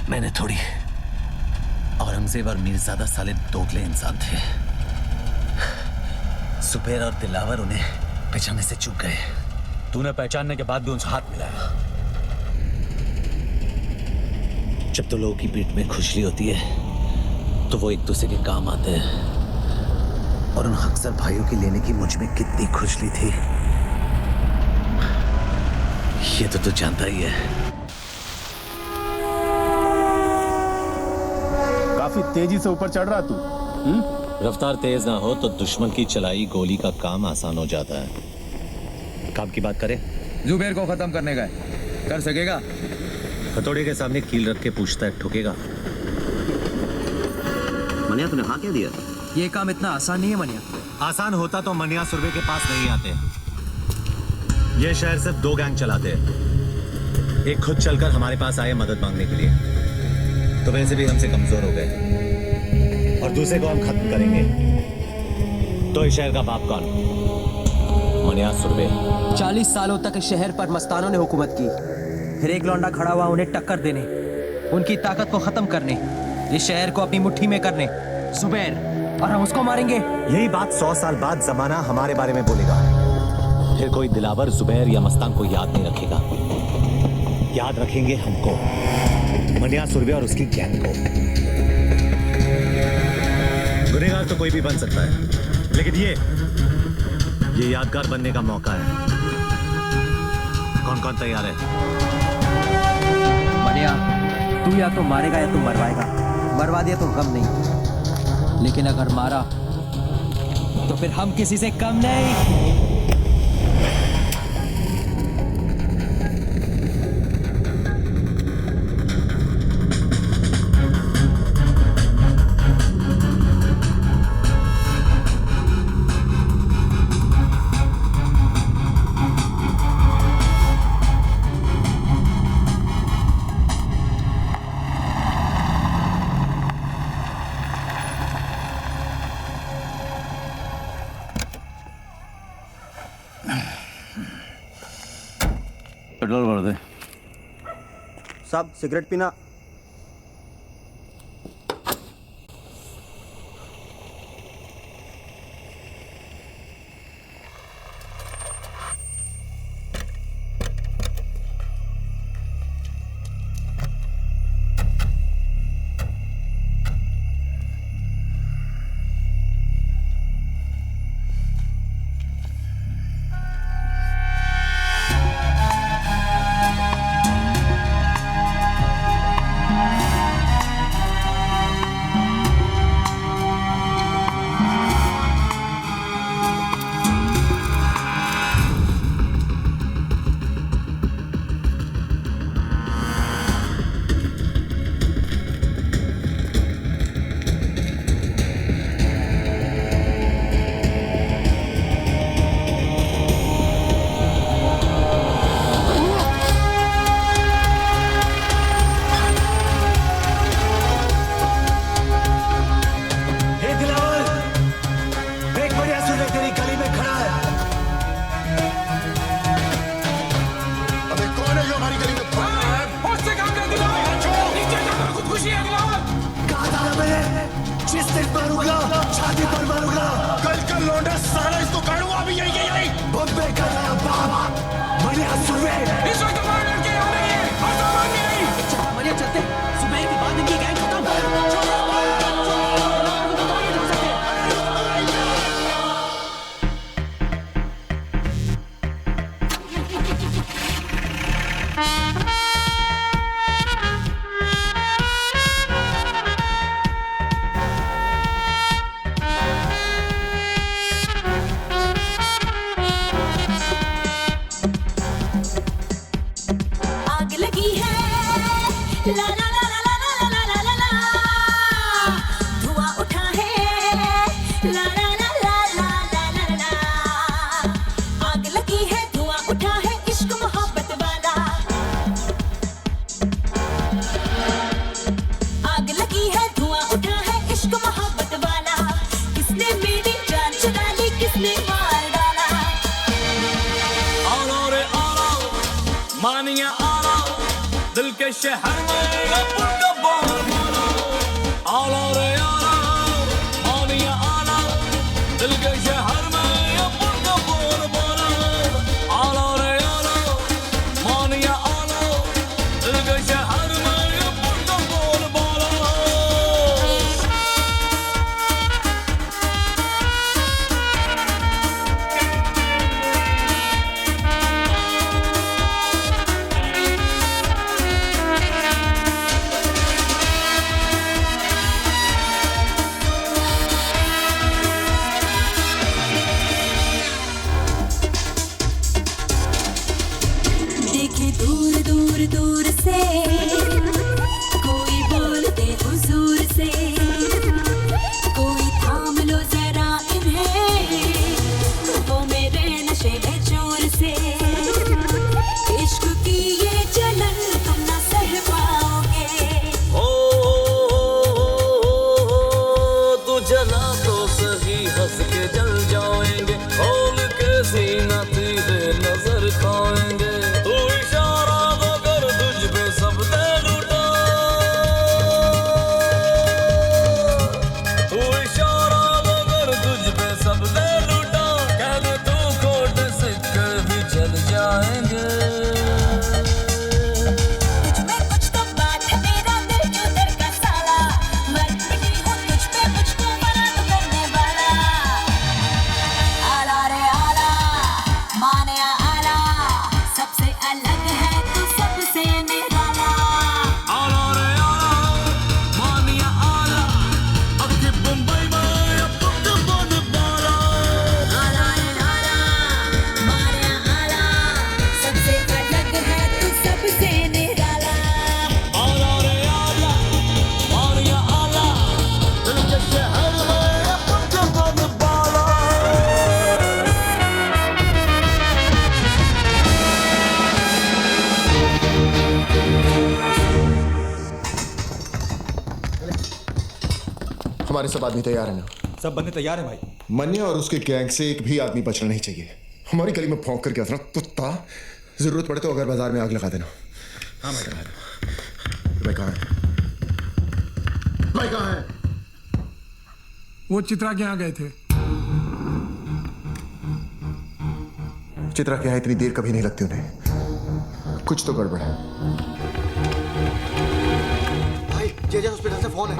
मैंने थोड़ी। औरंगजेब और मीरजादा साले दोगले इंसान थे। सुबेर और दिलावर उन्हें पहचानने से चूक गए। तूने पहचानने के बाद भी उनसे हाथ मिलाया। जब तो लोगों की पीठ में खुजली होती है तो वो एक दूसरे के काम आते हैं, और उन अक्सर भाइयों की लेने की मुझ में कितनी खुजली थी ये तो तू जानता ही है। काफी तेजी से ऊपर चढ़ रहा तू। रफ्तार तेज ना हो तो दुश्मन की चलाई गोली का काम आसान हो जाता है। काम की बात करें? जुबेर को खत्म करने का है, कर सकेगा? हथौड़े के सामने कील रख के पूछता है, ठुकेगा? मनिया तूने हाँ क्या दिया? ये काम इतना आसान नहीं है मनिया। आसान होता तो मनिया सुरभि के पास नहीं आते। ये शहर सिर्फ दो गैंग चलाते हैं। एक खुद चलकर हमारे पास आए मदद मांगने के लिए, तो वैसे भी हमसे कमजोर हो गए, और दूसरे को हम खत्म करेंगे तो इस शहर का बाप कौन? मनिया सुरभि। 40 सालों तक इस शहर पर मस्तानों ने हुकूमत की, फिर एक लौंडा खड़ा हुआ उन्हें टक्कर देने, उनकी ताकत को खत्म करने, इस शहर को अपनी मुट्ठी में करने। जुबैर, और हम उसको मारेंगे। यही बात 100 साल बाद जमाना हमारे बारे में बोलेगा। फिर कोई दिलावर, जुबैर या मस्तान को याद नहीं रखेगा। याद रखेंगे हमको, मनिया सुरवे और उसकी गैंग को। गुनहगार तो कोई भी बन सकता है, लेकिन ये यादगार बनने का मौका है। कौन कौन तैयार है? मनिया, तू या तो मारेगा या तो मरवाएगा। मरवा दिया तो गम नहीं, लेकिन अगर मारा तो फिर हम किसी से कम नहीं। पेट्रोल भर दे। साहब सिगरेट पीना। हमारे सब आदमी तैयार है ना? सब बंदे तैयार हैं भाई। मन्या और उसके गैंग से एक भी आदमी बचना नहीं चाहिए। हमारी गली में भौंक करके आना कुत्ता, जरूरत पड़े तो अगर बाजार में आग लगा देना। हाँ भाई। भाई कहाँ है? भाई कहाँ है? वो चित्रा के यहाँ गए थे। चित्रा के यहाँ इतनी देर कभी नहीं लगती उन्हें, कुछ तो गड़बड़ है। भाई जेजे हॉस्पिटल से फोन है।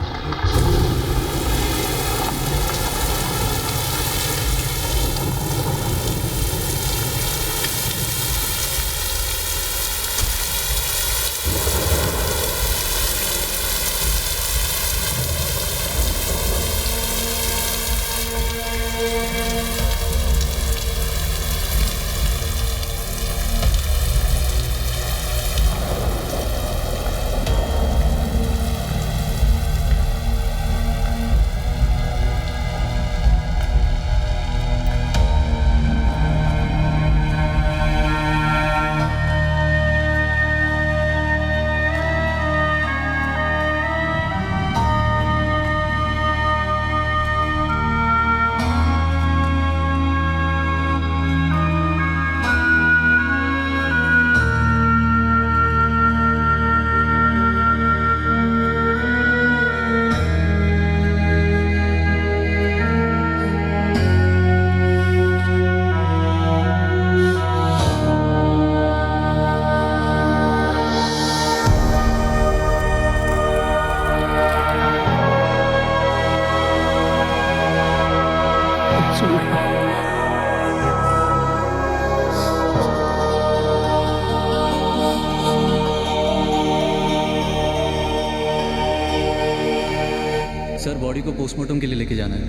सर बॉडी को पोस्टमार्टम के लिए लेके जाना है।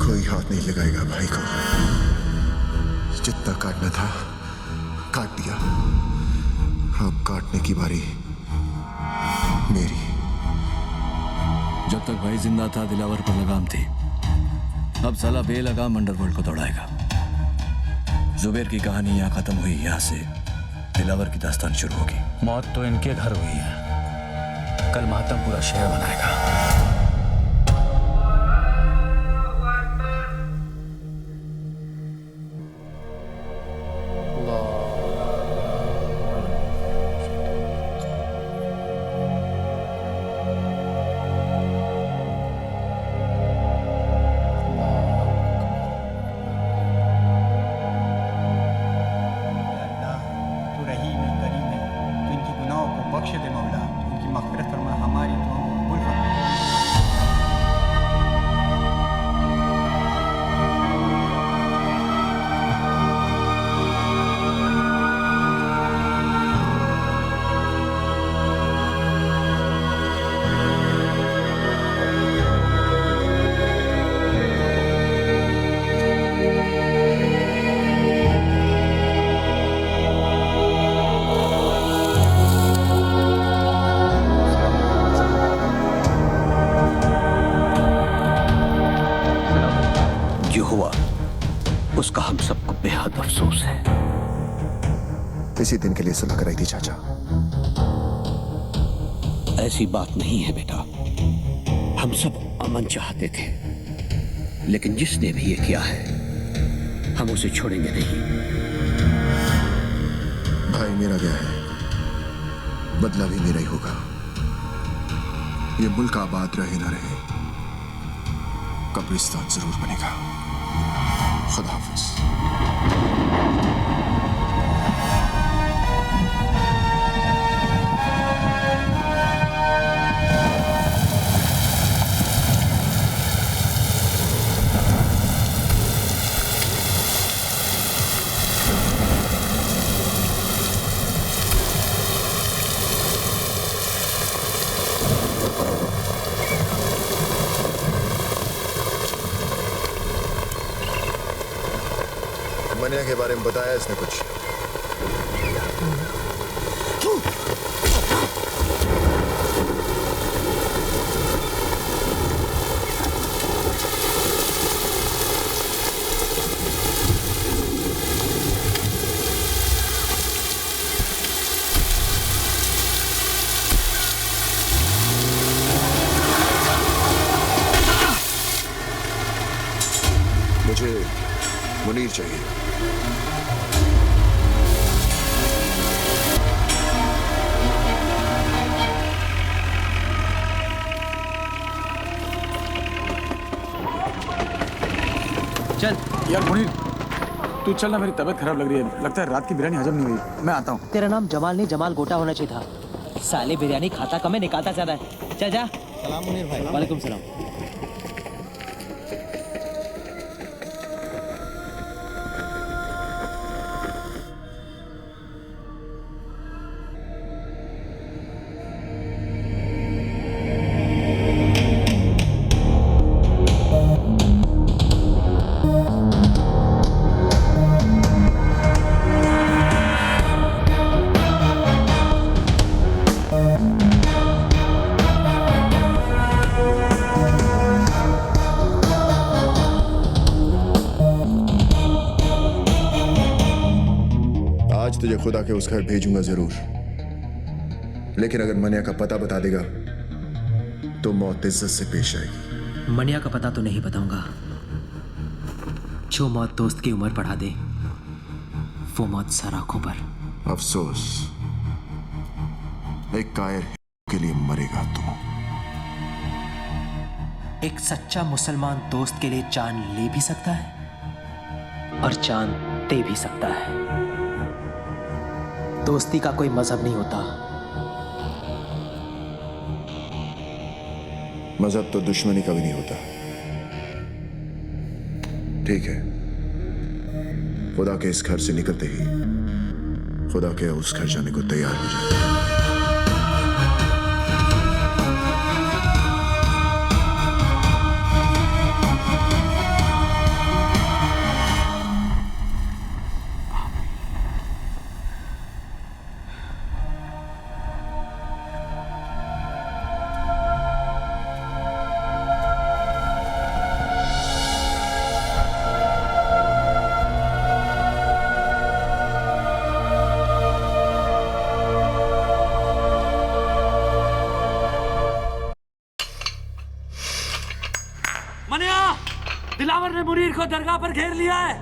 कोई हाथ नहीं लगाएगा भाई को। जितना काटना था काट दिया, अब काटने की बारी मेरी। जब तक भाई जिंदा था दिलावर पर लगाम थी, अब साला बेलगाम अंडरवर्ल्ड को दौड़ाएगा। जुबेर की कहानी यहाँ खत्म हुई, यहाँ से दिलावर की दास्तान शुरू होगी। मौत तो इनके घर हुई है, कल मातम पूरा शहर बनाएगा। उसका हम सबको बेहद अफसोस है। इसी दिन के लिए सुलह कराई थी चाचा। ऐसी बात नहीं है बेटा, हम सब अमन चाहते थे, लेकिन जिसने भी ये किया है हम उसे छोड़ेंगे नहीं। भाई मेरा गया है, बदला भी मेरा ही होगा। ये मुल्क आबाद रहे ना रहे, कब्रिस्तान जरूर बनेगा। खुदा हाफिज। मनिया के बारे में बताया इसने कुछ? मुनीर चाहिए। चल यार मुनीर, तू चल ना, मेरी तबीयत खराब लग रही है। लगता है रात की बिरयानी हजम नहीं हुई। मैं आता हूँ। तेरा नाम जमाल नहीं जमाल गोटा होना चाहिए था। साले बिरयानी खाता कम है, निकालता ज्यादा है। चल जा। सलाम मुनीर भाई। वालेकुम सलाम। आज तुझे खुदा के उस घर भेजूंगा जरूर, लेकिन अगर मनिया का पता बता देगा तो मौत इज्जत से पेश आएगी। मनिया का पता तो नहीं बताऊंगा। जो मौत दोस्त की उम्र बढ़ा दे वो मौत सर आंखों पर। अफसोस, एक कायर के लिए मरेगा तू। एक सच्चा मुसलमान दोस्त के लिए जान ले भी सकता है और जान दे भी सकता है। दोस्ती का कोई मजहब नहीं होता। मजहब तो दुश्मनी का भी नहीं होता। ठीक है, खुदा के इस घर से निकलते ही खुदा के उस घर जाने को तैयार हो जाए। मनिया, दिलावर ने मुनीर को दरगाह पर घेर लिया है।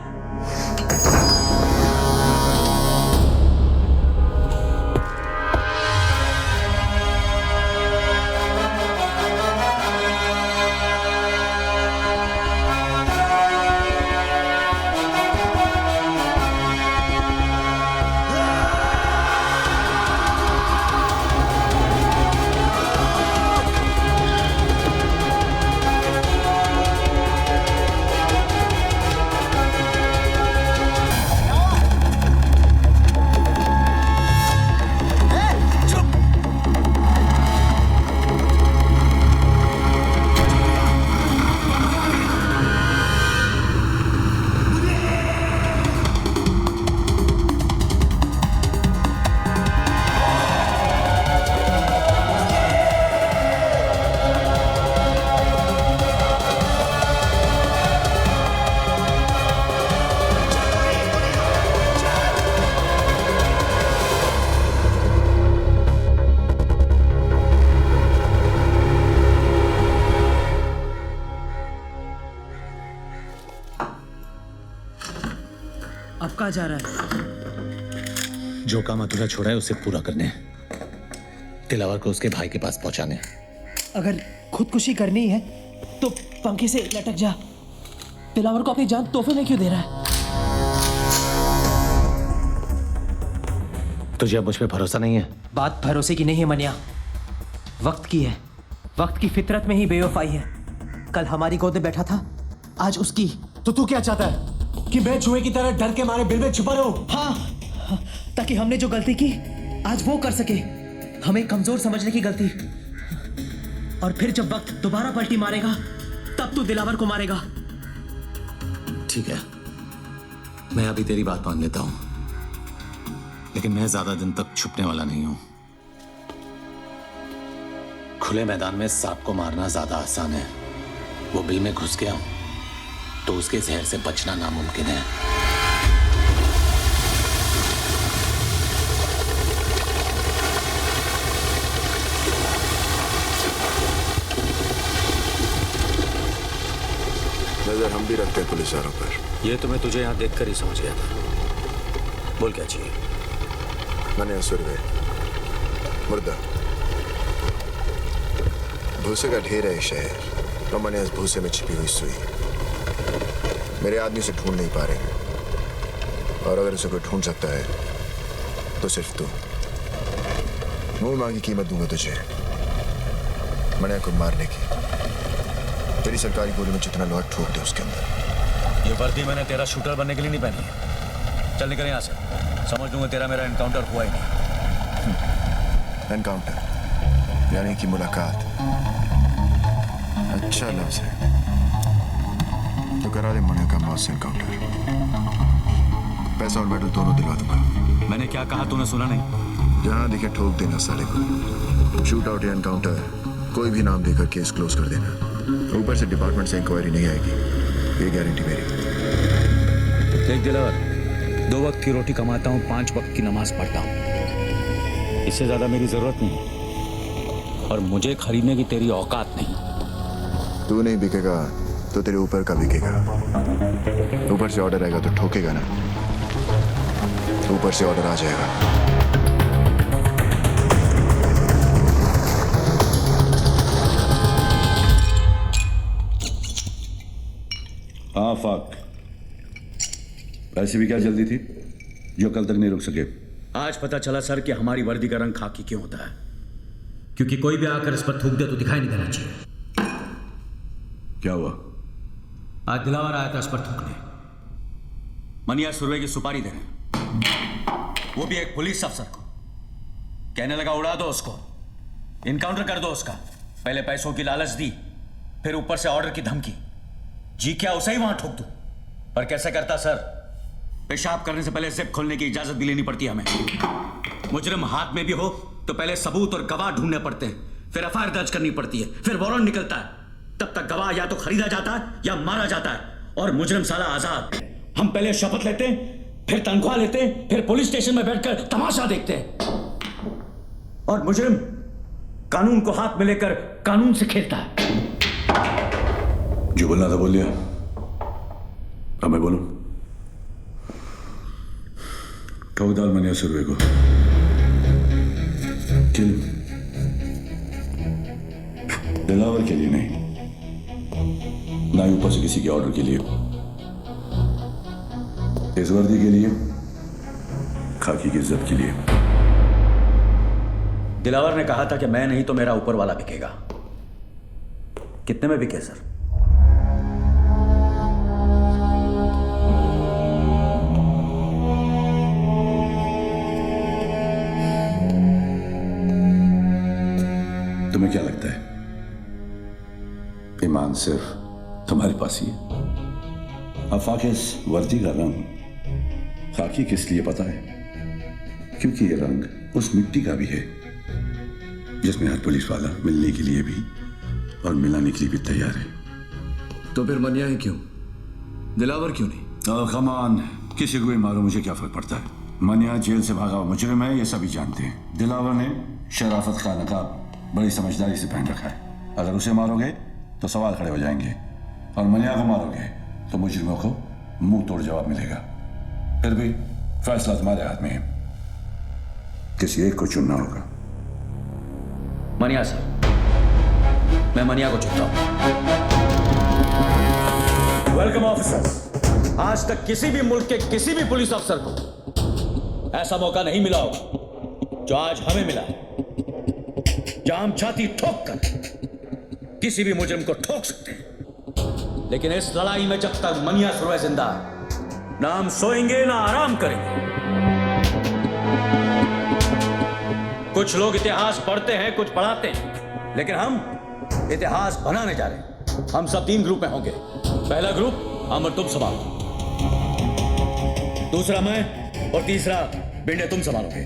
अब कहाँ जा रहा है? जो काम अधूरा छोड़ा है उसे पूरा करने, दिलावर को उसके भाई के पास पहुंचाने। अगर खुदकुशी करनी है तो पंखे से लटक जा। दिलावर को अपनी जान तोहफे में क्यों दे रहा है? तुझे अब मुझ पे भरोसा नहीं है? बात भरोसे की नहीं है मनिया, वक्त की है। वक्त की फितरत में ही बेवफाई है। कल हमारी गोद में बैठा था, आज उसकी। तो तू क्या चाहता है कि मैं चूहे की तरह डर के मारे बिल में छुपा रहूं? हाँ, ताकि हमने जो गलती की आज वो कर सके। हमें कमजोर समझने की गलती। और फिर जब वक्त दोबारा पलटी मारेगा तब तू दिलावर को मारेगा। ठीक है, मैं अभी तेरी बात मान लेता हूं, लेकिन मैं ज्यादा दिन तक छुपने वाला नहीं हूं। खुले मैदान में सांप को मारना ज्यादा आसान है। वो बिल में घुस गया तो उसके जहर से बचना नामुमकिन है। नजर हम भी रखते हैं पुलिस वालों पर। ये तो मैं तुझे यहाँ देखकर ही समझ गया था। बोल क्या चाहिए? मैंने सुरवे मुर्दा भूसे का ढेर है शहर, और मैंने इस भूसे में छिपी हुई सुई। मेरे आदमी से ढूंढ नहीं पा रहे, और अगर उसे कोई ढूंढ सकता है तो सिर्फ तू। मुंह मांगी कीमत दूंगा तुझे मने को मारने की। तेरी सरकारी गोली में जितना लोहा ठोक दे उसके अंदर। ये वर्दी मैंने तेरा शूटर बनने के लिए नहीं पहनी है। चल निकल यहाँ से, समझ लूंगा तेरा मेरा एनकाउंटर हुआ ही नहीं। एनकाउंटर यानी कि मुलाकात। अच्छा लफ्ज है, तो करा दे मने का मौत से एनकाउंटर। पैसा और मेडल दोनों दिलवा दूंगा। मैंने क्या कहा तूने सुना नहीं? जहां दिखे ठोक देना साले को। शूट आउट या एनकाउंटर कोई भी नाम देकर केस क्लोज कर देना। ऊपर से डिपार्टमेंट से इंक्वायरी नहीं आएगी, ये गारंटी मेरी। देख दिलावर, 2 वक्त की रोटी कमाता हूँ, 5 वक्त की नमाज पढ़ता हूँ। इससे ज्यादा मेरी जरूरत नहीं, और मुझे खरीदने की तेरी औकात नहीं। तू नहीं बिकेगा तो तेरे ऊपर का बिकेगा। ऊपर से ऑर्डर आएगा तो ठोकेगा ना, ऊपर से ऑर्डर आ जाएगा। हाँ फाक, वैसे भी क्या जल्दी थी जो कल तक नहीं रुक सके? आज पता चला सर कि हमारी वर्दी का रंग खाकी क्यों होता है। क्योंकि कोई भी आकर इस पर थूक दे तो दिखाई नहीं देना चाहिए। क्या हुआ? आज दिलावर आया था इस पर थूकने। मनिया सुरवे की सुपारी देने, वो भी एक पुलिस अफसर को। कहने लगा उड़ा दो उसको, इनकाउंटर कर दो उसका। पहले पैसों की लालच दी, फिर ऊपर से ऑर्डर की धमकी। जी क्या उसे ही वहां ठोक दूं? पर कैसे करता सर? पेशाब करने से पहले जिप खोलने की इजाजत भी लेनी पड़ती है हमें। मुजरिम हाथ में भी हो तो पहले सबूत और गवाह ढूंढने पड़ते हैं, फिर एफआईआर दर्ज करनी पड़ती है, फिर वारंट निकलता है। तब तक गवाह या तो खरीदा जाता है या मारा जाता है, और मुजरिम साला आजाद। हम पहले शपथ लेते हैं, फिर तनख्वाह लेते हैं, फिर पुलिस स्टेशन में बैठकर तमाशा देखते हैं, और मुजरिम कानून को हाथ में लेकर कानून से खेलता है। जो बोलना था बोल लिया, अब मैं बोलूं? ठोक डाल मनिया सुरवे को, किल। दिलावर के लिए नहीं, ना ही ऊपर से किसी के ऑर्डर के लिए, इस वर्दी के लिए, खाकी की इज्जत के लिए। दिलावर ने कहा था कि मैं नहीं तो मेरा ऊपर वाला बिकेगा। कितने में बिके सर? तुम्हें क्या लगता है ईमान सिर्फ तुम्हारे पास ही है? आफाक, इस वर्दी का रंग खाकी किस लिए पता है? क्योंकि ये रंग उस मिट्टी का भी है जिसमें हर पुलिस वाला मिलने के लिए भी और मिलाने के लिए भी तैयार है। तो फिर मनिया ही क्यों, दिलावर क्यों नहीं? कमान, किसी को भी मारो, मुझे क्या फर्क पड़ता है? मनिया जेल से भागा हुआ मुजरिम है, ये सभी जानते हैं। दिलावर ने शराफत का नकाब बड़ी समझदारी से पहन रखा है। अगर उसे मारोगे तो सवाल खड़े हो जाएंगे, और मनिया को मारोगे तो मुजरिमों को मुंह तोड़ जवाब मिलेगा। फिर भी फैसला तुम्हारे हाथ में है, किसी एक को चुनना होगा। मनिया सर, मैं मनिया को चुनता हूं। Welcome officers. आज तक किसी भी मुल्क के किसी भी पुलिस अफसर को ऐसा मौका नहीं मिला होगा जो आज हमें मिला है, जहां हम छाती ठोक कर किसी भी मुजरिम को ठोक सकते हैं। लेकिन इस लड़ाई में जब तक मनिया सुरवे जिंदा है, ना हम सोएंगे ना आराम करेंगे। कुछ लोग इतिहास पढ़ते हैं, कुछ पढ़ाते हैं, लेकिन हम इतिहास बनाने जा रहे हैं। हम सब 3 ग्रुप में होंगे। पहला ग्रुप अमर तुम संभालो, दूसरा मैं, और तीसरा बिंडे तुम संभालोगे।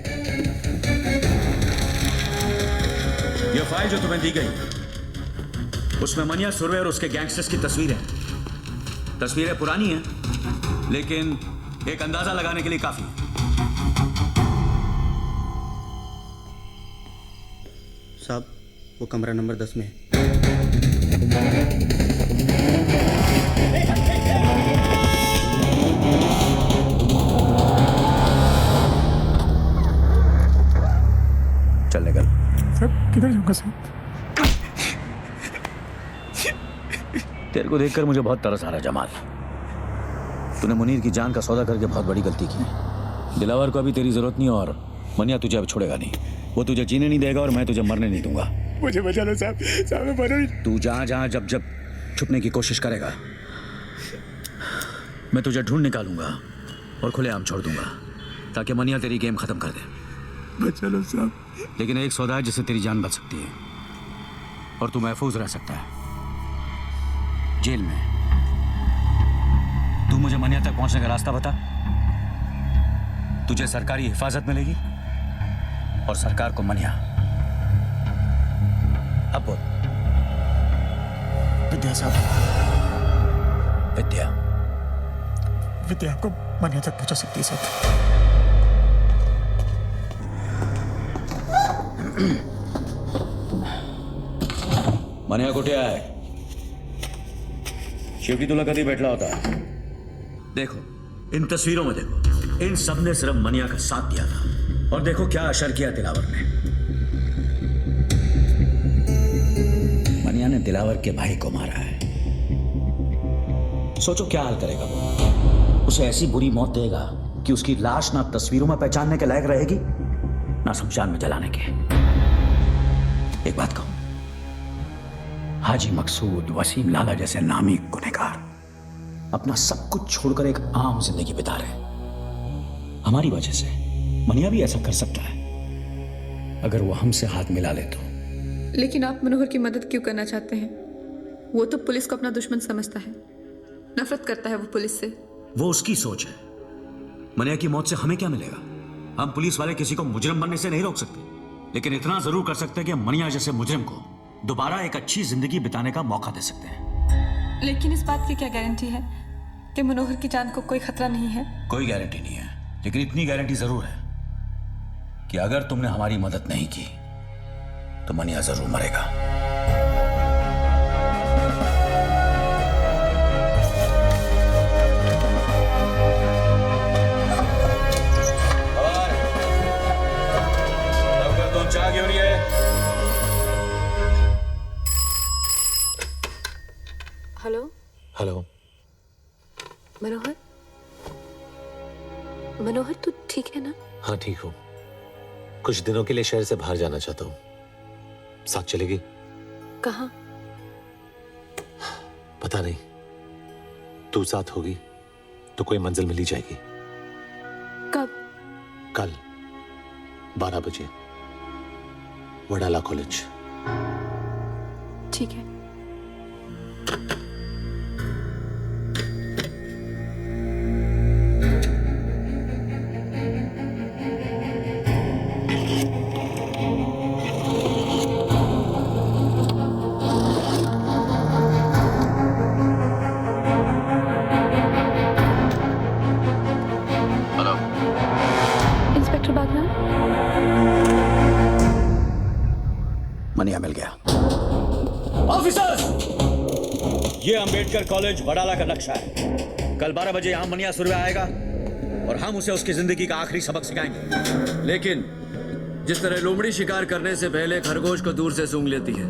यह फाइल जो तुम्हें दी गई, उसमें मनिया सुरवे और उसके गैंगस्टर्स की तस्वीरें पुरानी हैं, लेकिन एक अंदाजा लगाने के लिए काफी है। साहब, वो कमरा नंबर 10 में है। किधर जाऊंगा साहब? तेरे को देखकर मुझे बहुत तरस आ रहा है जमाल। तूने मुनीर की जान का सौदा करके बहुत बड़ी गलती की। दिलावर को अभी तेरी जरूरत नहीं और मनिया तुझे अब छोड़ेगा नहीं। वो तुझे जीने नहीं देगा और मैं तुझे मरने नहीं दूंगा। मुझे बचा लो साहब, साहब मैं मरो ही। तू जहां जहां जब जब छुपने की कोशिश करेगा मैं तुझे ढूंढ निकालूंगा और खुलेआम छोड़ दूंगा ताकि मनिया तेरी गेम खत्म कर दे। बचा लो साहब। लेकिन एक सौदा है जिससे तेरी जान बच सकती है और तू महफूज रह सकता है जेल में। तू मुझे मनिया तक पहुंचने का रास्ता बता। तुझे सरकारी हिफाजत मिलेगी और सरकार को मनिया। अब बोल। विद्या साहब। विद्या विद्या आपको मनिया तक पहुंचा सकती है साहब। मनिया कुठे आहे? शेवटी तुला कधी भेटला होता? देखो इन तस्वीरों में देखो, इन सब ने सिर्फ मनिया का साथ दिया था और देखो क्या असर किया दिलावर ने। मनिया ने दिलावर के भाई को मारा है। सोचो क्या हाल करेगा वो। उसे ऐसी बुरी मौत देगा कि उसकी लाश ना तस्वीरों में पहचानने के लायक रहेगी ना शमशान में जलाने के। एक बात कहूं, हाजी मकसूद, वसीम लाला जैसे नामी गुनहगार अपना सब कुछ छोड़कर एक आम जिंदगी बिता रहे। हमारी वजह से मनिया भी ऐसा कर सकता है अगर वो हमसे हाथ मिला ले तो। लेकिन आप मनोहर की मदद क्यों करना चाहते हैं? वो तो पुलिस को अपना दुश्मन समझता है, नफरत करता है वो पुलिस से। वो उसकी सोच है। मनिया की मौत से हमें क्या मिलेगा? हम पुलिस वाले किसी को मुजरिम बनने से नहीं रोक सकते, लेकिन इतना जरूर कर सकते हैं कि मनिया जैसे मुजरिम को दोबारा एक अच्छी जिंदगी बिताने का मौका दे सकते हैं। लेकिन इस बात की क्या गारंटी है कि मनोहर की जान को कोई खतरा नहीं है? कोई गारंटी नहीं है, लेकिन इतनी गारंटी जरूर है कि अगर तुमने हमारी मदद नहीं की तो मनिया जरूर मरेगा। और चाह क्यों रही है? हेलो हेलो मनोहर, मनोहर तू ठीक है ना? हाँ ठीक हूँ। कुछ दिनों के लिए शहर से बाहर जाना चाहता हूँ। साथ चलेगी? कहाँ? पता नहीं, तू साथ होगी तो कोई मंजिल मिल ही जाएगी। कब? कल 12 बजे वडाला कॉलेज। ठीक है। इंस्पेक्टर बागनान, मनिया मिल गया। ऑफिसर्स, ये अंबेडकर कॉलेज वडाला का नक्शा है। कल 12 बजे यहां मनिया सुरवे आएगा और हम उसे उसकी जिंदगी का आखिरी सबक सिखाएंगे। लेकिन जिस तरह लोमड़ी शिकार करने से पहले खरगोश को दूर से सूंघ लेती है,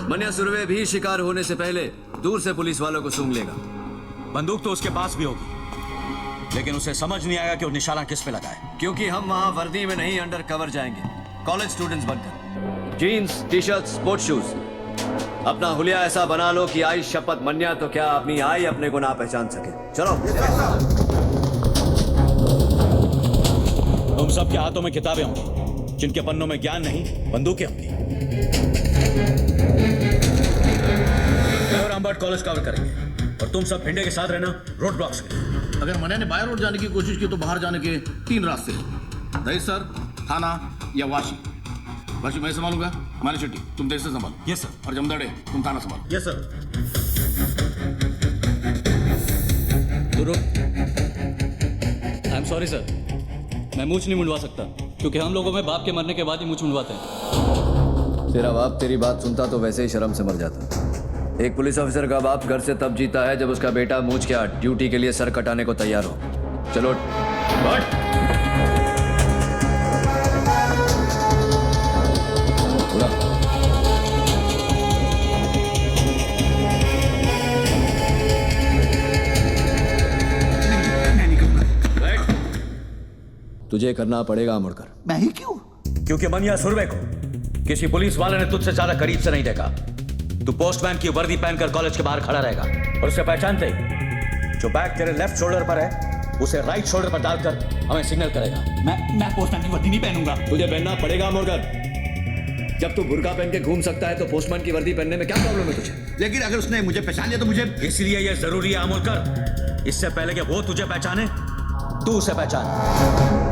मनिया सुरवे भी शिकार होने से पहले दूर से पुलिस वालों को सूंघ लेगा। बंदूक तो उसके पास भी होगी, लेकिन उसे समझ नहीं आएगा कि वो निशाना किस पे लगाए। क्योंकि हम वहां वर्दी में नहीं, अंडर कवर जाएंगे, कॉलेज स्टूडेंट्स बनकर। Jeans, T shirt, sports shoes. अपना हुलिया ऐसा बना लो कि आई शपथ मन्या तो क्या अपनी आई अपने को ना पहचान सके। चलो। तुम सबके हाथों में किताबें होंगी, जिनके पन्नों में ज्ञान नहीं बंदूकें होंगी। और रामबाट कॉलेज कवर करेंगे और तुम सब भिंडे के साथ रहना रोड ब्लॉक्स के। अगर मनिया ने बाहर रोड जाने की कोशिश की तो बाहर जाने के 3 रास्ते हैं, दहिसर, थाना या वाशी। वाशी मैं संभालूंगा, मानी शेट्टी तुम दहिसर संभालो। Yes sir. और जमदाड़े तुम थाना संभालो। Yes sir. I am sorry sir, मैं मूछ नहीं मुंडवा सकता क्योंकि हम लोगों में बाप के मरने के बाद ही मूछ मुंडवाते हैं। तेरा बाप तेरी बात सुनता तो वैसे ही शर्म से मर जाता। एक पुलिस ऑफिसर का बाप घर से तब जीता है जब उसका बेटा मूछ के ड्यूटी के लिए सर कटाने को तैयार हो। चलो तुझे करना पड़ेगा अमरकर। मैं ही क्यों? क्योंकि मनिया सुरवे को किसी पुलिस वाले ने तुझसे ज्यादा करीब से नहीं देखा। तू पोस्टमैन की वर्दी पहनकर कॉलेज के बाहर खड़ा रहेगा और उसे पहचानते ही जो बैग तेरे लेफ्ट शोल्डर पर है उसे राइट शोल्डर पर डालकर हमें सिग्नल करेगा। मैं पोस्टमैन की वर्दी नहीं पहनूंगा। तुझे पहनना पड़ेगा अमरकर। जब तू बुर्का पहन के घूम सकता है तो पोस्टमैन की वर्दी पहनने में क्या प्रॉब्लम है तुझे? लेकिन अगर उसने मुझे पहचान लिया तो मुझे, इसलिए यह जरूरी है अमोलकर, इससे पहले कि वो तुझे पहचाने तू उसे पहचान।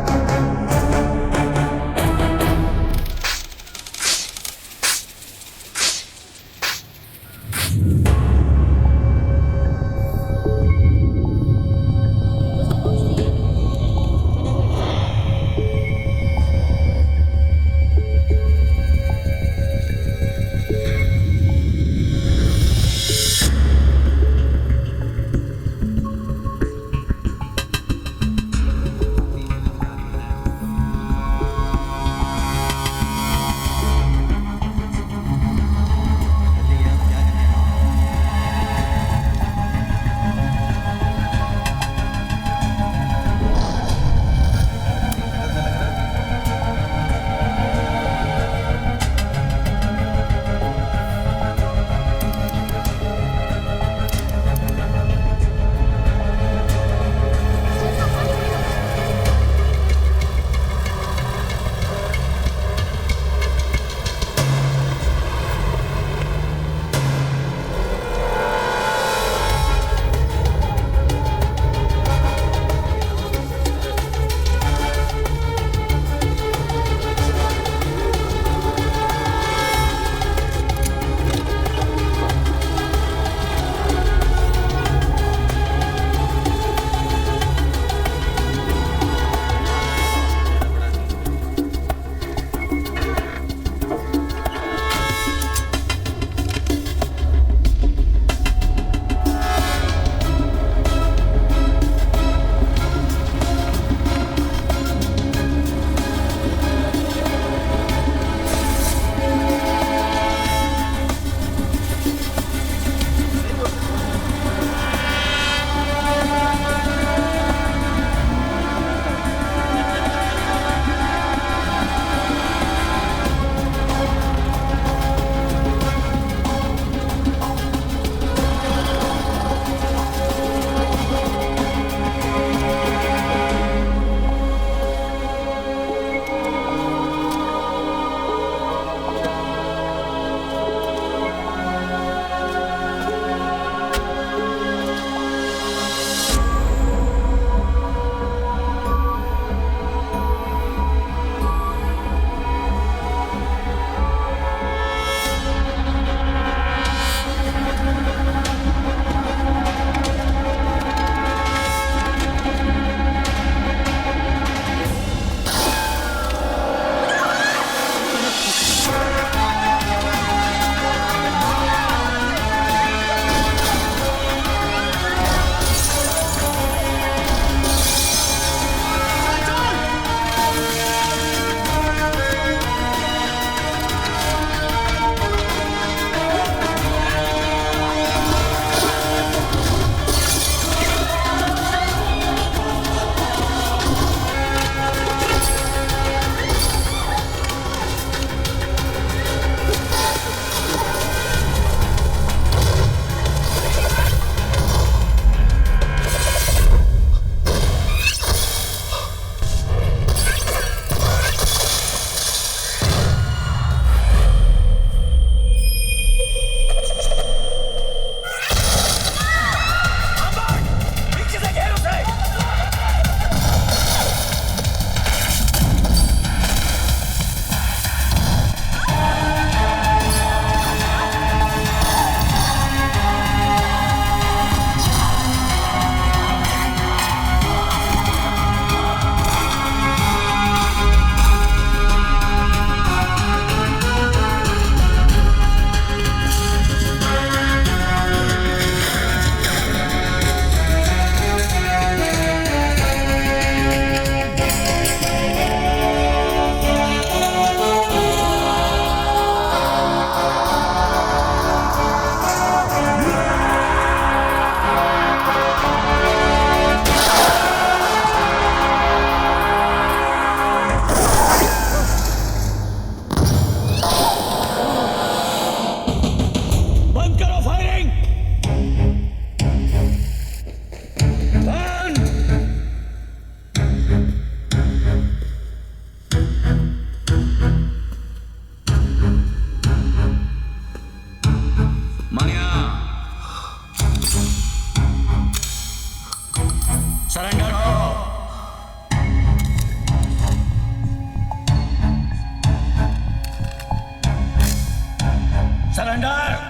सरेंडर।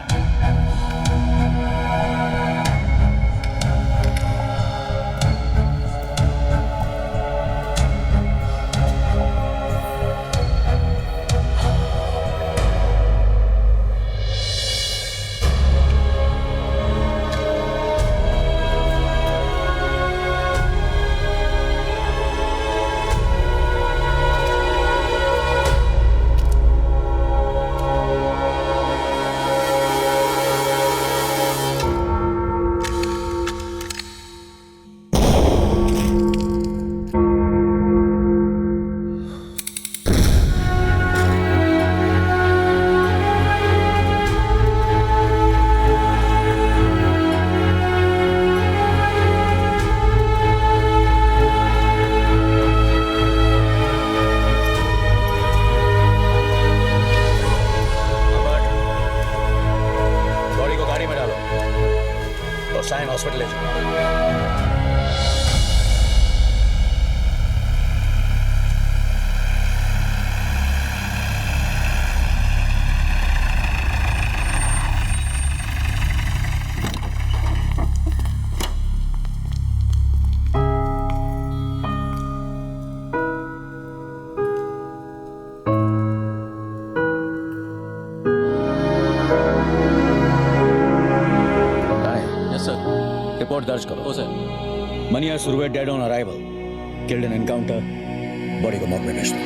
साइन हॉस्पिटल ले जाओ। रिपोर्ट दर्ज करो। Sir. Manya Surve dead on arrival, killed in encounter, body को मॉर्ग में भेज दो।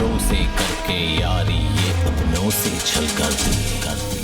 दिलों से करके यारी ये अपनों से छल करती करती